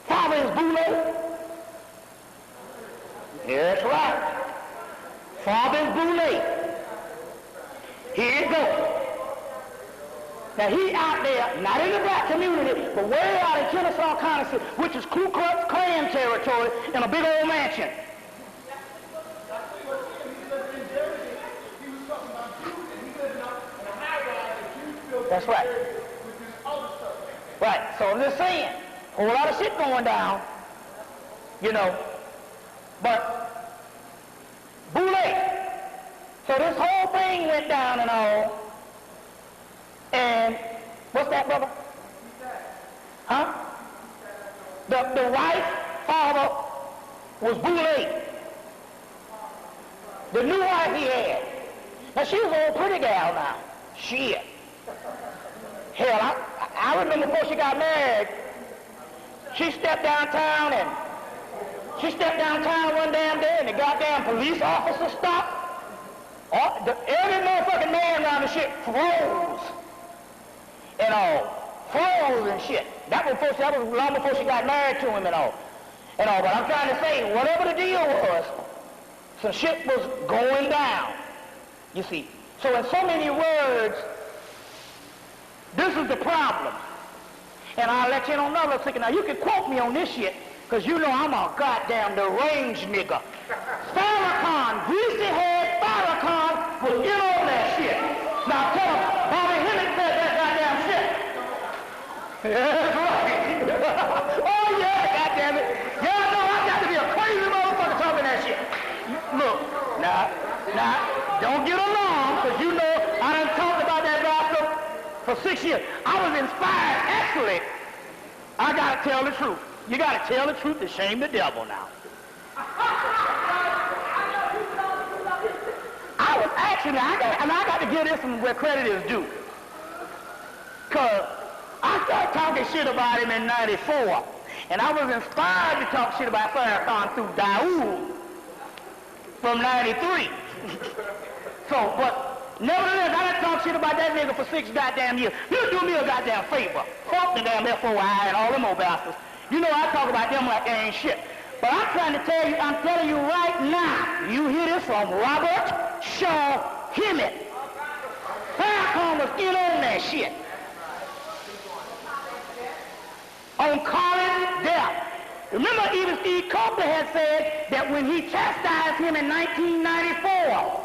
father is Boule? Yeah, that's right. Father is Boule. Here you go. Now he out there, not in the black community, but way out in Kennesaw County, which is Ku Klux Klan territory, in a big old mansion. That's right. Right, so I'm just saying, a whole lot of shit going down, you know, but Boule. So this whole thing went down and all, and what's that, brother? Huh? The wife, father, was Boule. The new wife he had. Now she was an old pretty gal now. Shit. Hell, I remember before she got married, she stepped downtown one damn day and the goddamn police officer stopped. Every motherfucking man around the shit froze. And all. Froze and shit. That was long before she got married to him and all. But I'm trying to say, whatever the deal was, some shit was going down. You see. So in so many words, this is the problem. And I'll let you know another second. Now, you can quote me on this shit, Because you know I'm a goddamn deranged nigga. Farrakhan, greasy head Farrakhan was in on that shit. Now tell him, Bobby Hemmitt said that goddamn shit. That's right. Oh yeah, goddamn it. Y'all know I got to be a crazy motherfucker talking that shit. Look, now, don't get alarmed, because you know I done talked about that gospel for 6 years. I was inspired, actually. I got to tell the truth. You got to tell the truth to shame the devil now. I was actually, I got to give this one where credit is due. Because I started talking shit about him in 94. And I was inspired to talk shit about Farrakhan through Daoud from 93. So, but nevertheless, I done talked shit about that nigga for 6 goddamn years. You do me a goddamn favor. Fuck the damn FOI and all them old bastards. You know I talk about them like they ain't shit. But I'm trying to tell you, I'm telling you right now, you hear this from Robert Shaw Hemmitt. Farrakhan was in on that shit. On Colin's death. Remember, even Steve Coulter had said that when he chastised him in 1994,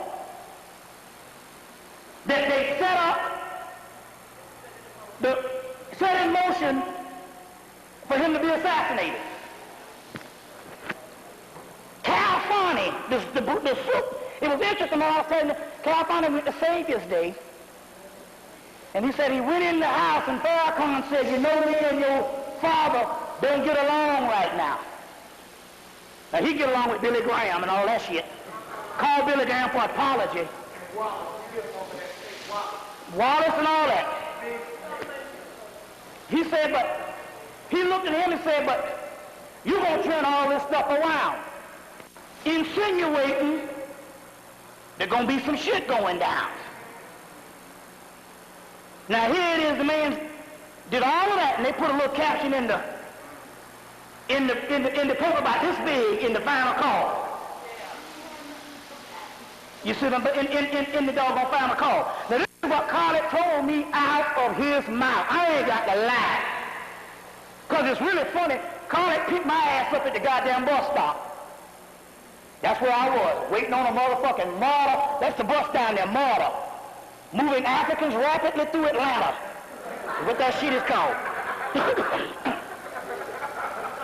that they set in motion for him to be assassinated. California, it was interesting all of a sudden, California went to Savior's Day, and he said he went in the house and Farrakhan said, you know me and your father don't get along right now. Now he get along with Billy Graham and all that shit. Called Billy Graham for apology. Wallace and all that. He said, but he looked at him and said, but you're going to turn all this stuff around. Insinuating there's going to be some shit going down. Now here it is, the man did all of that, and they put a little caption in the paper about this big in the final call. You see them in the doggone final call. Now this is what Carly told me out of his mouth. I ain't got to lie. Because it's really funny. Carly picked my ass up at the goddamn bus stop. That's where I was, waiting on a motherfucking martyr. That's the bus down there, martyr. Moving Africans rapidly through Atlanta. What that shit is called.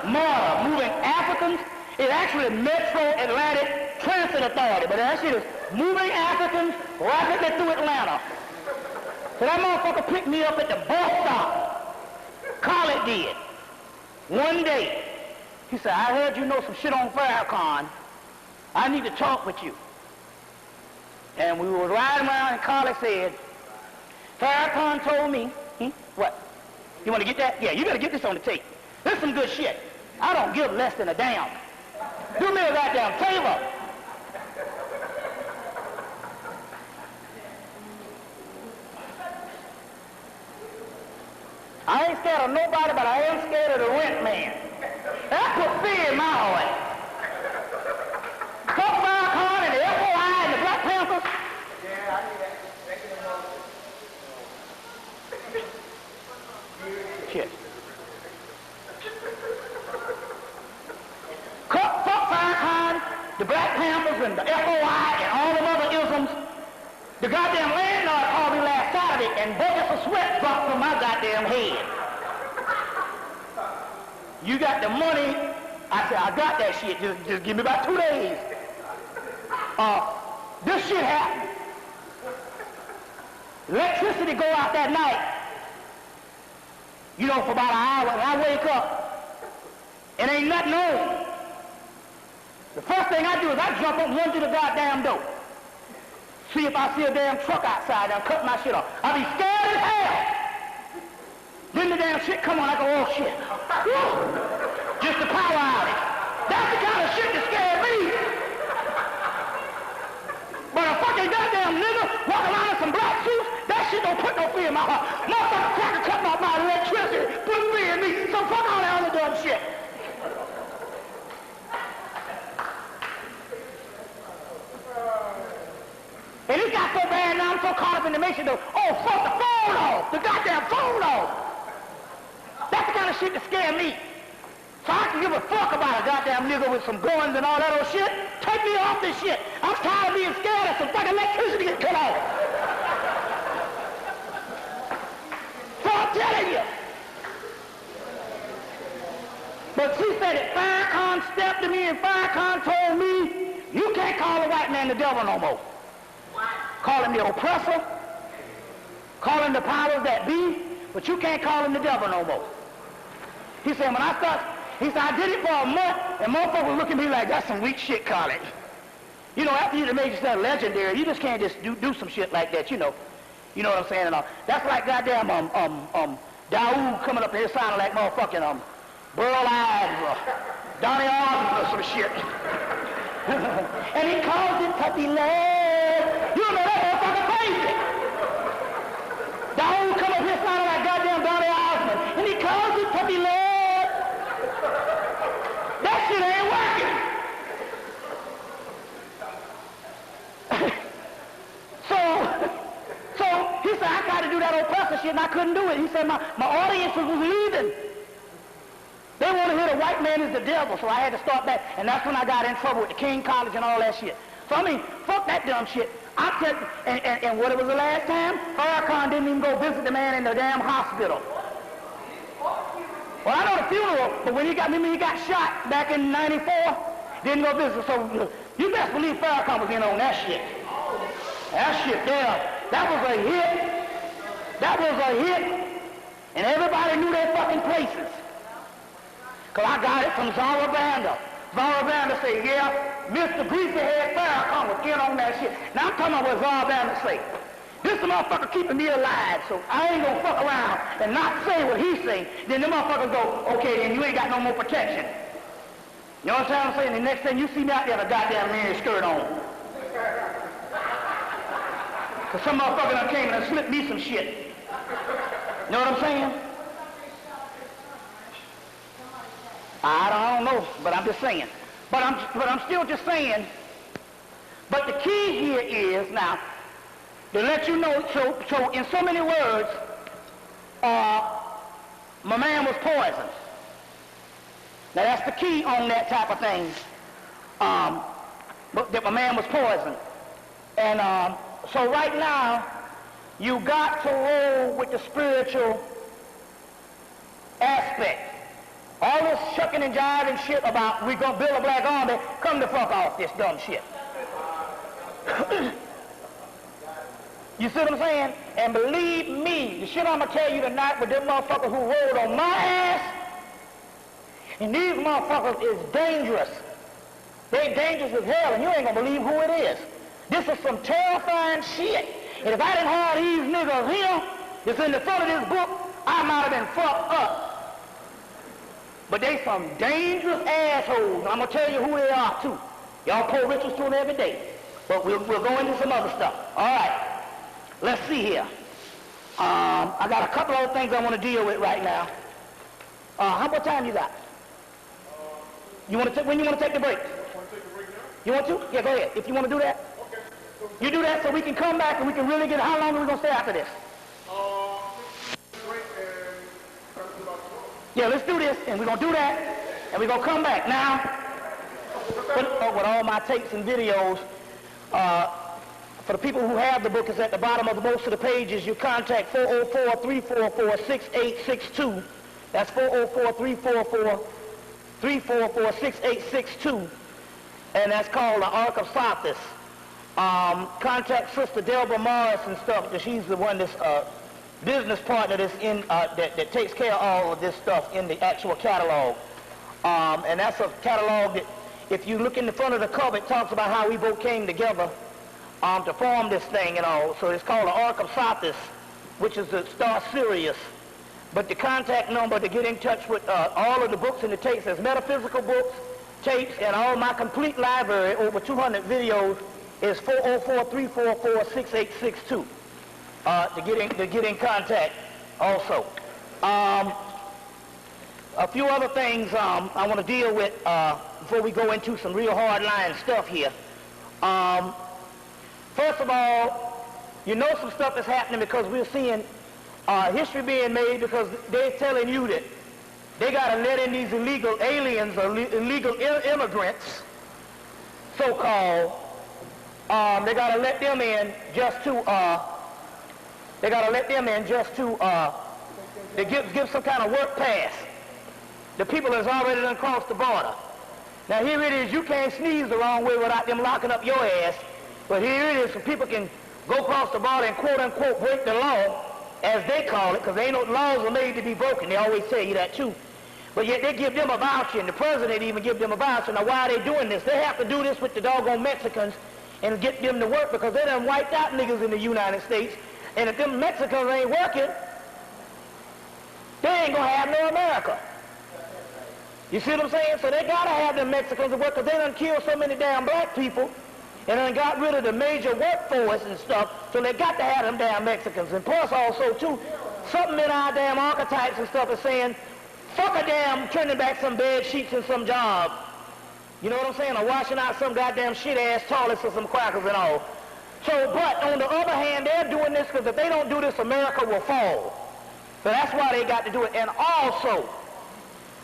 MARTA, moving Africans. It's actually Metro Atlantic Transit Authority, but that shit is moving Africans rapidly through Atlanta. So that motherfucker picked me up at the bus stop. Colin did. One day, he said, I heard you know some shit on Farrakhan. I need to talk with you. And we were riding around and Carly said, Farrakhan told me, what? You want to get that? Yeah, you better get this on the tape. This is some good shit. I don't give less than a damn. Do me a goddamn favor. I ain't scared of nobody, but I am scared of the rent man. That put fear in my heart. Fuck Farrakhan and the FOI and the Black Panthers. Yeah, I knew that. Shit. Fuck Farrakhan, the Black Panthers, and the FOI, and all them other isms. The goddamn landlord called me last Saturday, and buckets of sweat dropped from my goddamn head. You got the money? I said, I got that shit. Just give me about 2 days. This shit happened. Electricity go out that night. You know, for about an hour, and I wake up, and ain't nothing on. The first thing I do is I jump up and run to the goddamn door. See if I see a damn truck outside and cut my shit off. I be scared as hell. Then the damn shit come on, I go, oh shit. Woo. Just a power outage. That's the kind of shit that scared me. But a fucking goddamn nigga walking around in some black suits, that shit don't put no fear in my heart. Motherfucker cracker cut off my electricity, put fear in me. So fuck all that other dumb shit. And it got so bad now, I'm so caught up in the mission though. Oh, fuck the phone off! The goddamn phone off! That's the kind of shit that scared me. So I can give a fuck about a goddamn nigga with some guns and all that old shit. Take me off this shit. I'm tired of being scared of some fucking electricity get cut off. So I'm telling you. But she said that Farrakhan stepped to me and Farrakhan told me, you can't call a white man the devil no more. Call him the oppressor, call him the powers that be, but you can't call him the devil no more. He said, when I start, he said, I did it for a month, and motherfuckers would look at me like, that's some weak shit, Colin. You know, after you made yourself legendary, you just can't just do some shit like that, you know. You know what I'm saying? And all. That's like goddamn Daoud coming up here sounding like motherfucking Burl Ives or Donnie Osmond or some shit. And he calls it puppy love. You know that motherfucker crazy. Daoud come up here sounding like goddamn Donnie Osmond, and he calls it puppy love. That shit ain't working. So he said, I tried to do that oppressor shit and I couldn't do it. He said, my audience was leaving. They want to hear the white man is the devil, so I had to start back. And that's when I got in trouble with the King College and all that shit. So I mean, fuck that dumb shit. I tell you, and what it was the last time? Farrakhan didn't even go visit the man in the damn hospital. Well, I know the funeral, but when he got shot back in '94, didn't go visit. So you best believe Farrakhan was in on that shit. That shit there, that was a hit. That was a hit. And everybody knew their fucking places. Because I got it from Zara Banda. Zara Banda said, yeah, Mr. Greasyhead Farrakhan was in on that shit. Now I'm talking about what Zara Banda say. This motherfucker keeping me alive, so I ain't gonna fuck around and not say what he say. Then the motherfuckers go, okay, then you ain't got no more protection. You know what I'm saying? The next thing you see me out there, a goddamn mini skirt on. Because some motherfucker done came and slipped me some shit. You know what I'm saying? I don't know, but I'm just saying. But I'm still just saying. But the key here is now to let you know. So in so many words, my man was poisoned. Now that's the key on that type of thing. But that my man was poisoned, and so right now you got to roll with the spiritual aspect. All this shucking and jiving shit about we gonna build a black army, come the fuck off this dumb shit. You see what I'm saying? And believe me, the shit I'm gonna tell you tonight with them motherfuckers who rolled on my ass, and these motherfuckers is dangerous. They dangerous as hell, and you ain't gonna believe who it is. This is some terrifying shit. And if I didn't have these niggas here, that's in the front of this book, I might have been fucked up. But they some dangerous assholes. I'm going to tell you who they are, too. Y'all pull riches to them every day. But we'll go into some other stuff. All right. Let's see here. I got a couple other things I want to deal with right now. How much time you got? When you want to take the break? Want to take a break now? You want to? Yeah, go ahead. If you want to do that. Okay. You do that so we can come back and we can really get, how long are we going to stay after this? Break and come to about 12. Yeah, let's do this, and we're going to do that, and we're going to come back. Now, with all my tapes and videos, for the people who have the book, it's at the bottom of most of the pages. You contact 404-344-6862. That's 404-344-6862. And that's called the Ark of Sophis. Contact Sister Delbert Morris and stuff, because she's the one that's business partner that's in that takes care of all of this stuff in the actual catalog. And that's a catalog that, if you look in the front of the cover, it talks about how we both came together to form this thing and all. So it's called the Ark of Sophis, which is the star Sirius. But the contact number to get in touch with all of the books and the tapes, there's metaphysical books, tapes, and all my complete library, over 200 videos, is 404-344-6862. To get in contact also. A few other things I want to deal with before we go into some real hard-line stuff here. First of all, you know some stuff is happening because we're seeing history being made, because they're telling you that they got to let in these illegal aliens or illegal immigrants, so-called. They got to let them in just to, they give some kind of work pass. The people that's already done crossed the border. Now here it is, you can't sneeze the wrong way without them locking up your ass. But here it is, so people can go across the border and quote-unquote break the law, as they call it, because ain't no laws are made to be broken. They always tell you that too. But yet they give them a voucher, and the president even give them a voucher. Now why are they doing this? They have to do this with the doggone Mexicans and get them to work, because they done wiped out niggas in the United States. And if them Mexicans ain't working, they ain't gonna have no America. You see what I'm saying? So they gotta have them Mexicans to work, because they done killed so many damn black people and done got rid of the major workforce and stuff, so they got to have them damn Mexicans. And plus also too, something in our damn archetypes and stuff is saying, fuck a damn turning back some bed sheets and some job. You know what I'm saying? Or washing out some goddamn shit-ass toilets or some crackers and all. So, but on the other hand, they're doing this because if they don't do this, America will fall. So that's why they got to do it. And also,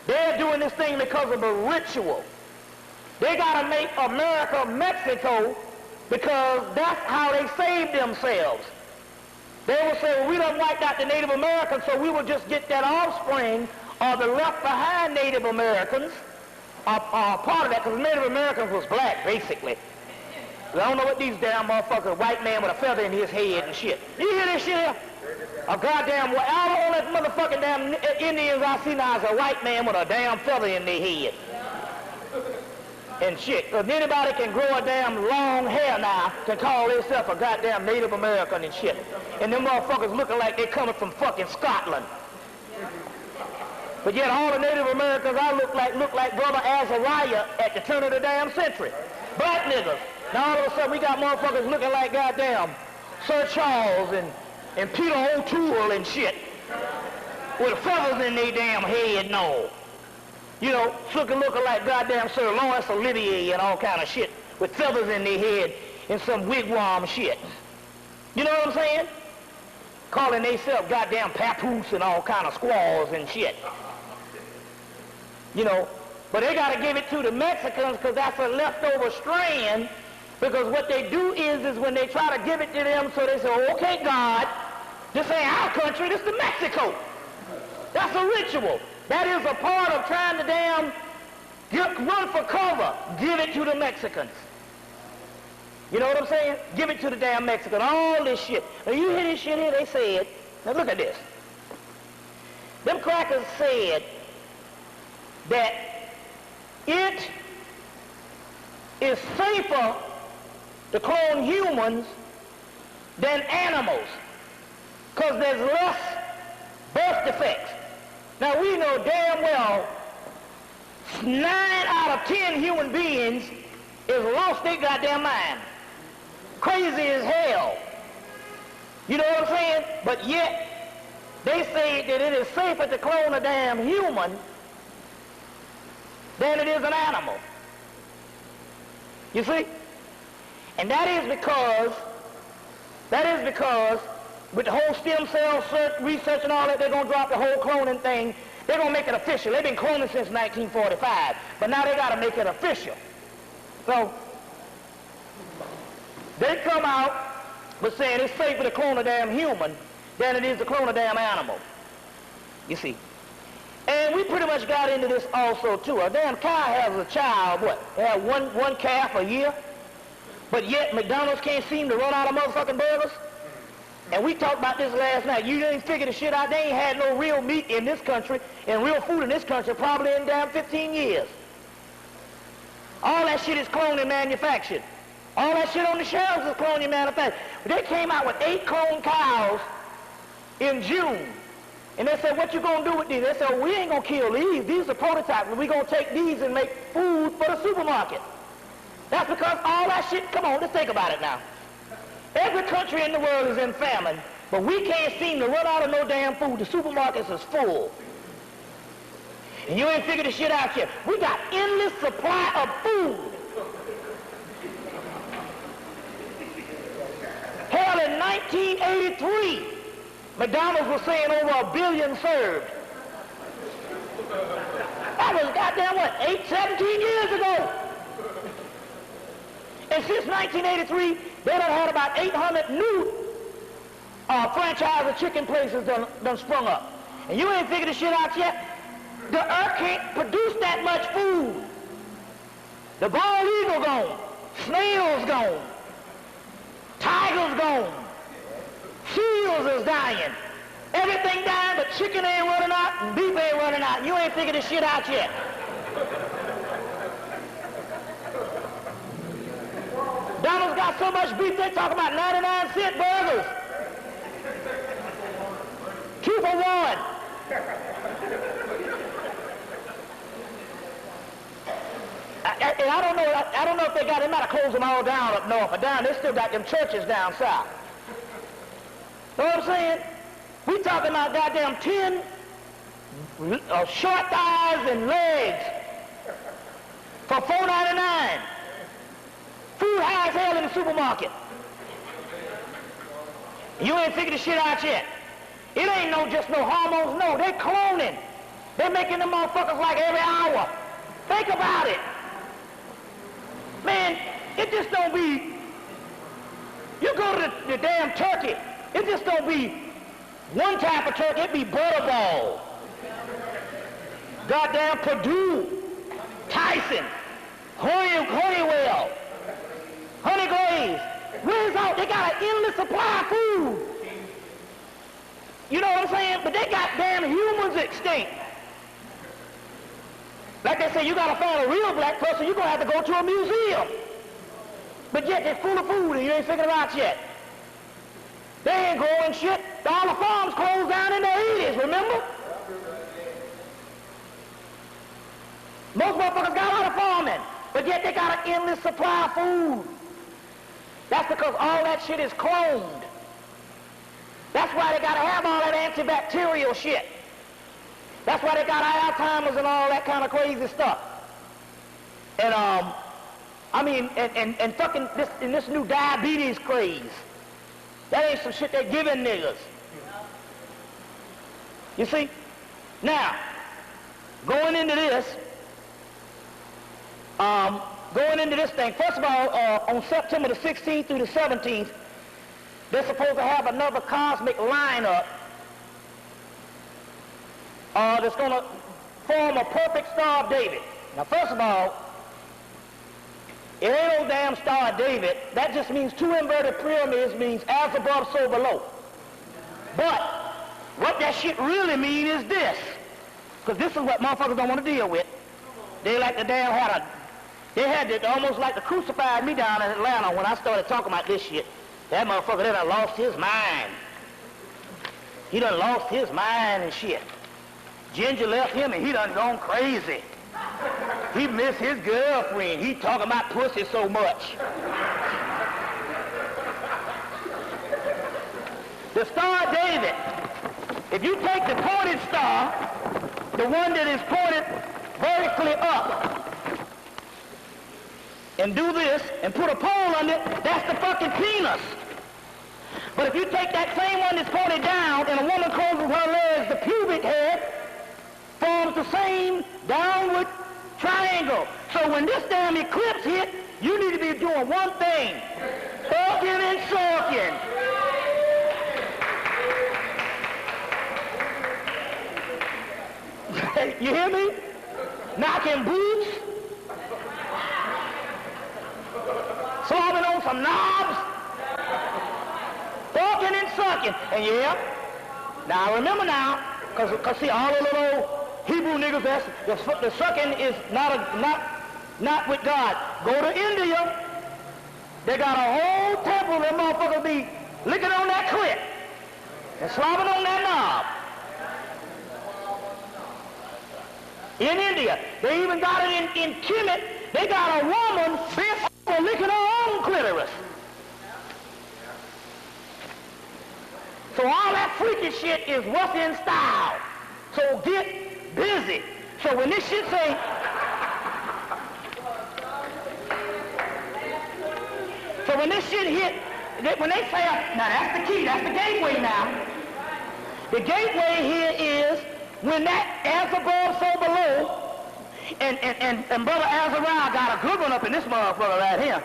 they're doing this thing because of a ritual. They got to make America Mexico because that's how they saved themselves. They will say, well, we done wiped out the Native Americans, so we will just get that offspring of the left behind Native Americans, part of that, because Native Americans was black, basically. I don't know what these damn motherfuckers, white man with a feather in his head and shit. You hear this shit here? A goddamn, all that motherfucking damn Indians I see now is a white man with a damn feather in their head. And shit. Because anybody can grow a damn long hair now can call themselves a goddamn Native American and shit. And them motherfuckers looking like they coming from fucking Scotland. But yet all the Native Americans I look like Brother Azariah at the turn of the damn century. Black niggas. Now all of a sudden we got motherfuckers looking like goddamn Sir Charles and Peter O'Toole and shit. With feathers in their damn head and all. You know, looking like goddamn Sir Lawrence Olivier and all kind of shit with feathers in their head and some wigwam shit. You know what I'm saying? Calling themselves goddamn papoose and all kind of squaws and shit. You know, but they got to give it to the Mexicans because that's a leftover strand, because what they do is when they try to give it to them, so they say, okay, God, this ain't our country, this is Mexico. That's a ritual. That is a part of trying to damn run for cover. Give it to the Mexicans. You know what I'm saying? Give it to the damn Mexicans. All this shit. Now you hear this shit here, they said, now look at this. Them crackers said that it is safer to clone humans than animals because there's less birth defects. Now we know damn well 9 out of 10 human beings is lost their goddamn mind. Crazy as hell. You know what I'm saying? But yet they say that it is safer to clone a damn human than it is an animal. You see? And that is because with the whole stem cell research and all that, they're going to drop the whole cloning thing. They're going to make it official. They've been cloning since 1945, but now they got to make it official. So they come out with saying it's safer to clone a damn human than it is to clone a damn animal. You see? And we pretty much got into this also too. A damn cow has a child, what? They have one calf a year, but yet McDonald's can't seem to run out of motherfucking burgers. And we talked about this last night. You didn't figure the shit out. They ain't had no real meat in this country and real food in this country probably in damn 15 years. All that shit is cloned and manufactured. All that shit on the shelves is cloned and manufactured. But they came out with 8 cloned cows in June. And they said, what you gonna do with these? They said, well, we ain't gonna kill these. These are prototypes. We're gonna take these and make food for the supermarket. That's because all that shit, come on, let's think about it now. Every country in the world is in famine, but we can't seem to run out of no damn food. The supermarkets is full. And you ain't figured the shit out yet. We got endless supply of food. Hell, in 1983, McDonald's was saying over 1 billion served. That was goddamn what, 17 years ago. And since 1983, they done had about 800 new franchise of chicken places done sprung up. And you ain't figured this shit out yet? The earth can't produce that much food. The bald eagle gone. Snails gone. Tigers gone. Seals is dying. Everything dying, but chicken ain't running out and beef ain't running out. And you ain't figured this shit out yet. Donald's got so much beef, they talk about 99-cent burgers. 2 for 1. And I don't know if they might have closed them all down up north, but down, they still got them churches down south. Know what I'm saying? We talking about goddamn 10 short thighs and legs for $4.99. Food high as hell in the supermarket. You ain't figured this shit out yet. It ain't just no hormones, no, they cloning. They're making them motherfuckers like every hour. Think about it. Man, it just don't be, you go to the damn turkey, it just don't be one type of turkey, it be Butterball. Goddamn Purdue, Tyson, Honeywell, Honey Glaze. Where's all, they got an endless supply of food. You know what I'm saying? But they got damn humans extinct. Like they say, you gotta find a real black person, you're gonna have to go to a museum. But yet they're full of food and you ain't figured it out yet. They ain't growing shit. All the farms closed down in the 80s, remember? Most motherfuckers got out of farming, but yet they got an endless supply of food. That's because all that shit is cloned. That's why they gotta have all that antibacterial shit. That's why they got Alzheimer's and all that kind of crazy stuff. And I mean, and fucking this new diabetes craze. That ain't some shit they giving niggas. You see? Now, going into this thing, first of all, on September the 16th through the 17th, they're supposed to have another cosmic lineup that's going to form a perfect Star of David. Now, first of all, it ain't no damn Star of David. That just means 2 inverted pyramids means as above, so below. But what that shit really mean is this, because this is what motherfuckers don't want to deal with. They like the damn almost like to crucify me down in Atlanta when I started talking about this shit. That motherfucker done lost his mind. He done lost his mind and shit. Ginger left him and he done gone crazy. He missed his girlfriend. He talking about pussy so much. The Star of David, if you take the pointed star, the one that is pointed vertically up, and do this, and put a pole under it, that's the fucking penis. But if you take that same one that's pointed down, and a woman closes her legs, the pubic head forms the same downward triangle. So when this damn eclipse hit, you need to be doing one thing, fucking and sucking. You hear me? Knocking boots, slobbing on some knobs, fucking and sucking. And yeah, now remember now, cause see all the little Hebrew niggas, the sucking is not with God. Go to India, they got a whole temple, them motherfuckers be licking on that clit and slobbing on that knob. In India, they even got it in Hemmitt. They got a woman bent over licking her own clitoris. So all that freaky shit is what's in style. So get busy. So when this shit say, so when this shit hit, when they say, now that's the key, that's the gateway now. The gateway here is when that as above, so below, and Brother Azariah got a good one up in this motherfucker right here.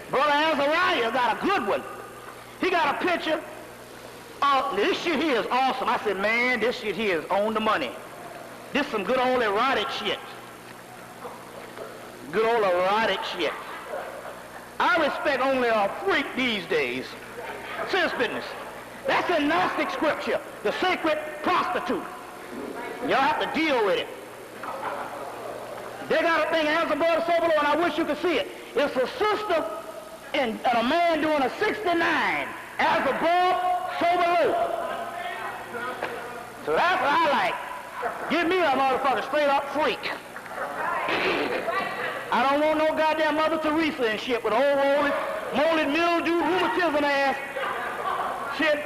Brother Azariah got a good one. He got a picture of, this shit here is awesome. I said, man, this shit here is on the money. This some good old erotic shit. Good old erotic shit. I respect only a freak these days. Serious business. That's in Gnostic scripture, the sacred prostitute. Y'all have to deal with it. They got a thing as above, so below, and I wish you could see it. It's a sister and a man doing a 69, as above, so below. So that's what I like. Give me a motherfucker straight up freak. I don't want no goddamn Mother Teresa and shit with old molded mildew, rheumatism ass shit.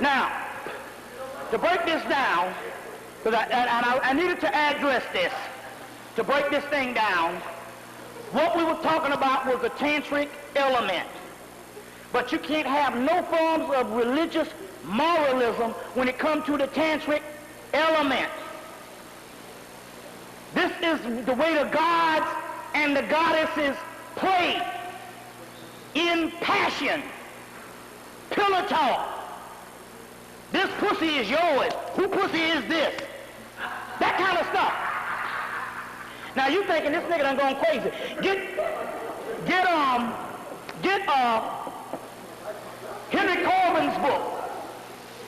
Now, to break this down, because I needed to address this, to break this thing down, what we were talking about was the tantric element. But you can't have no forms of religious moralism when it comes to the tantric element. This is the way the gods and the goddesses play in passion, pillow talk. This pussy is yours. Who pussy is this? That kind of stuff. Now you thinking this nigga done gone crazy. Get Henry Corbin's book,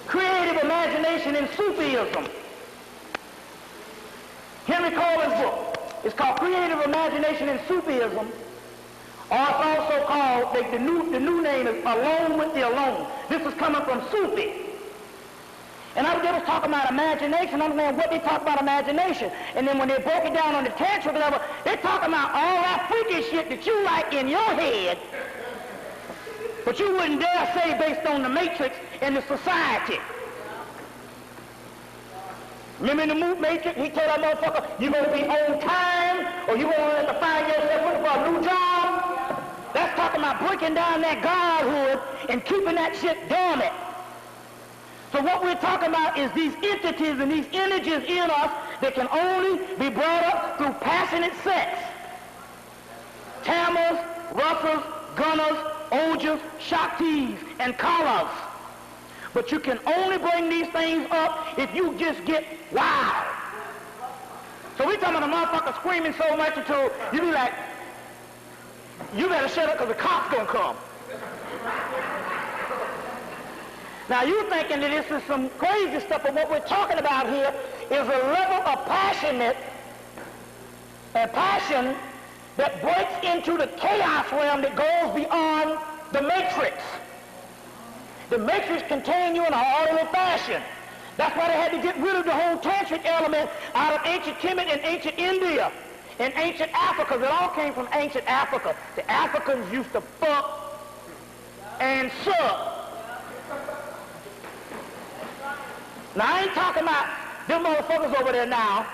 Creative Imagination in Sufism. Henry Corbin's book. It's called Creative Imagination in Sufism, or it's also called, the new name is Alone with the Alone. This is coming from Sufi. And they was talking about imagination. I'm saying, what they talk about imagination? And then when they broke it down on the tantric level, they talking about all that freaky shit that you like in your head, but you wouldn't dare say based on the matrix and the society. Remember in the movie Matrix, he told that motherfucker, you're going to be on time, or you're going to have to find yourself looking for a new job. That's talking about breaking down that godhood and keeping that shit dormant. So what we're talking about is these entities and these energies in us that can only be brought up through passionate sex. Tamas, Russas, Gunners, Ojas, Shaktis, and Kalas. But you can only bring these things up if you just get wild. So we talking about a motherfucker screaming so much until you be like, you better shut up because the cops gonna come. Now you thinking that this is some crazy stuff, but what we're talking about here is a level of passion that breaks into the chaos realm that goes beyond the matrix. The matrix contained you in an orderly fashion. That's why they had to get rid of the whole tantric element out of ancient Kemet and ancient India and ancient Africa. It all came from ancient Africa. The Africans used to fuck and suck. Now, I ain't talking about them motherfuckers over there now.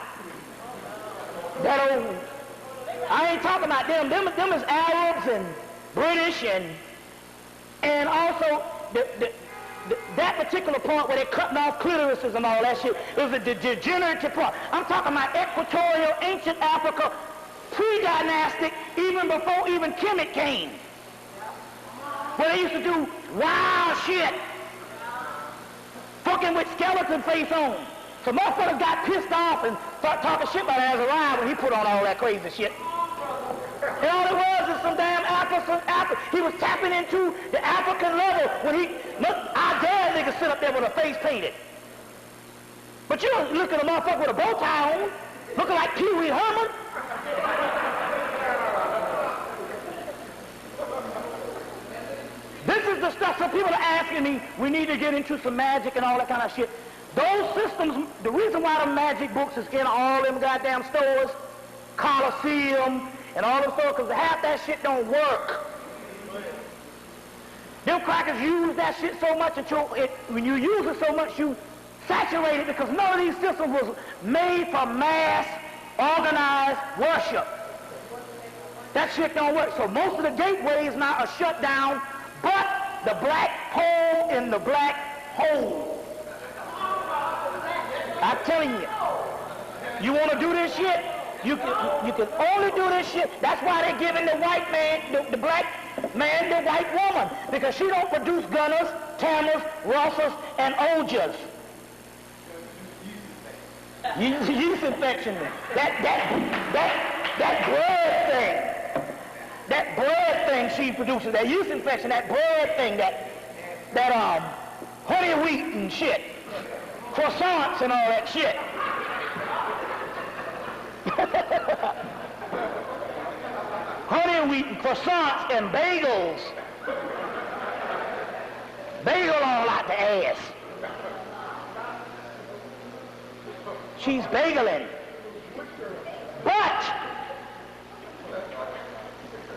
I ain't talking about them. Them is Arabs and British and also that particular part where they're cutting off clitorises and all that shit. It was a degenerative part. I'm talking about equatorial, ancient Africa, pre-dynastic, even before even Kemet came. Where they used to do wild shit. Fucking with skeleton face on. So motherfuckers got pissed off and started talking shit about Azariah when he put on all that crazy shit. And all it was is some damn he was tapping into the African level when I dare niggas sit up there with a face painted. But you don't look at a motherfucker with a bow tie on, looking like Pee Wee Herman. This is the stuff, some people are asking me, we need to get into some magic and all that kind of shit. Those systems, the reason why the magic books is in all them goddamn stores, Coliseum, and all them stores, because half that shit don't work. Them crackers use that shit so much until when you use it so much, you saturate it, because none of these systems was made for mass, organized worship. That shit don't work. So most of the gateways now are shut down, but the black pole in the black hole. I'm telling you, you want to do this shit? You can only do this shit. That's why they're giving the white man, the black man, the white woman, because she don't produce Gunners, Tammers, Rossers, and Olgers. Yeast infection. That bread thing she produces, that yeast infection, that bread thing, that honey wheat and shit, croissants and all that shit. Honey wheat and croissants and bagels. Bagel all out the ass. She's bageling. But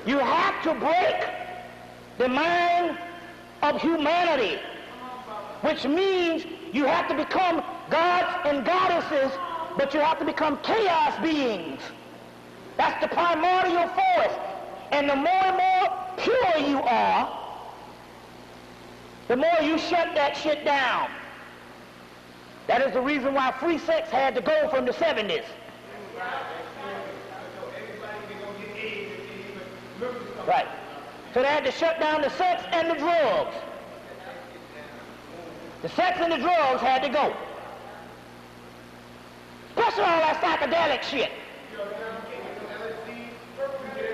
you have to break the mind of humanity, which means you have to become gods and goddesses, but you have to become chaos beings. That's the primordial force. And the more and more pure you are, the more you shut that shit down. That is the reason why free sex had to go from the 70s. Right. So they had to shut down the sex and the drugs. The sex and the drugs had to go. Especially all that psychedelic shit.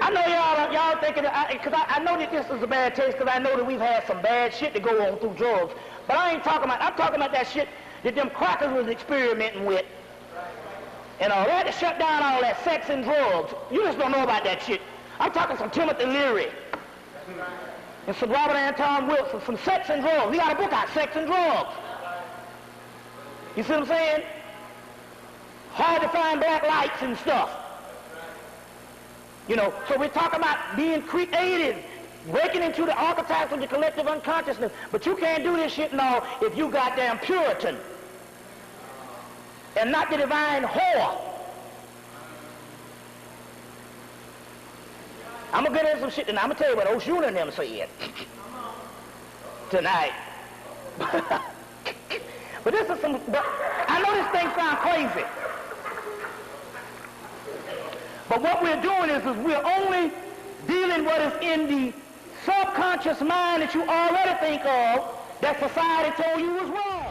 I know y'all thinking, because I know that this is a bad taste, because I know that we've had some bad shit to go on through drugs. But I ain't talking about, I'm talking about that shit that them crackers was experimenting with. And all that to shut down all that sex and drugs. You just don't know about that shit. I'm talking some Timothy Leary. And some Robert Anton Wilson, some sex and drugs. We got a book out, Sex and Drugs. You see what I'm saying? Hard to find black lights and stuff. You know, so we're talking about being creative, breaking into the archetypes of the collective unconsciousness. But you can't do this shit now if you goddamn Puritan and not the divine whore. I'm gonna get into some shit and I'm gonna tell you what Oshuna and them said tonight. But this is some, but I know this thing sounds crazy. But what we're doing is we're only dealing what is in the subconscious mind that you already think of that society told you was wrong.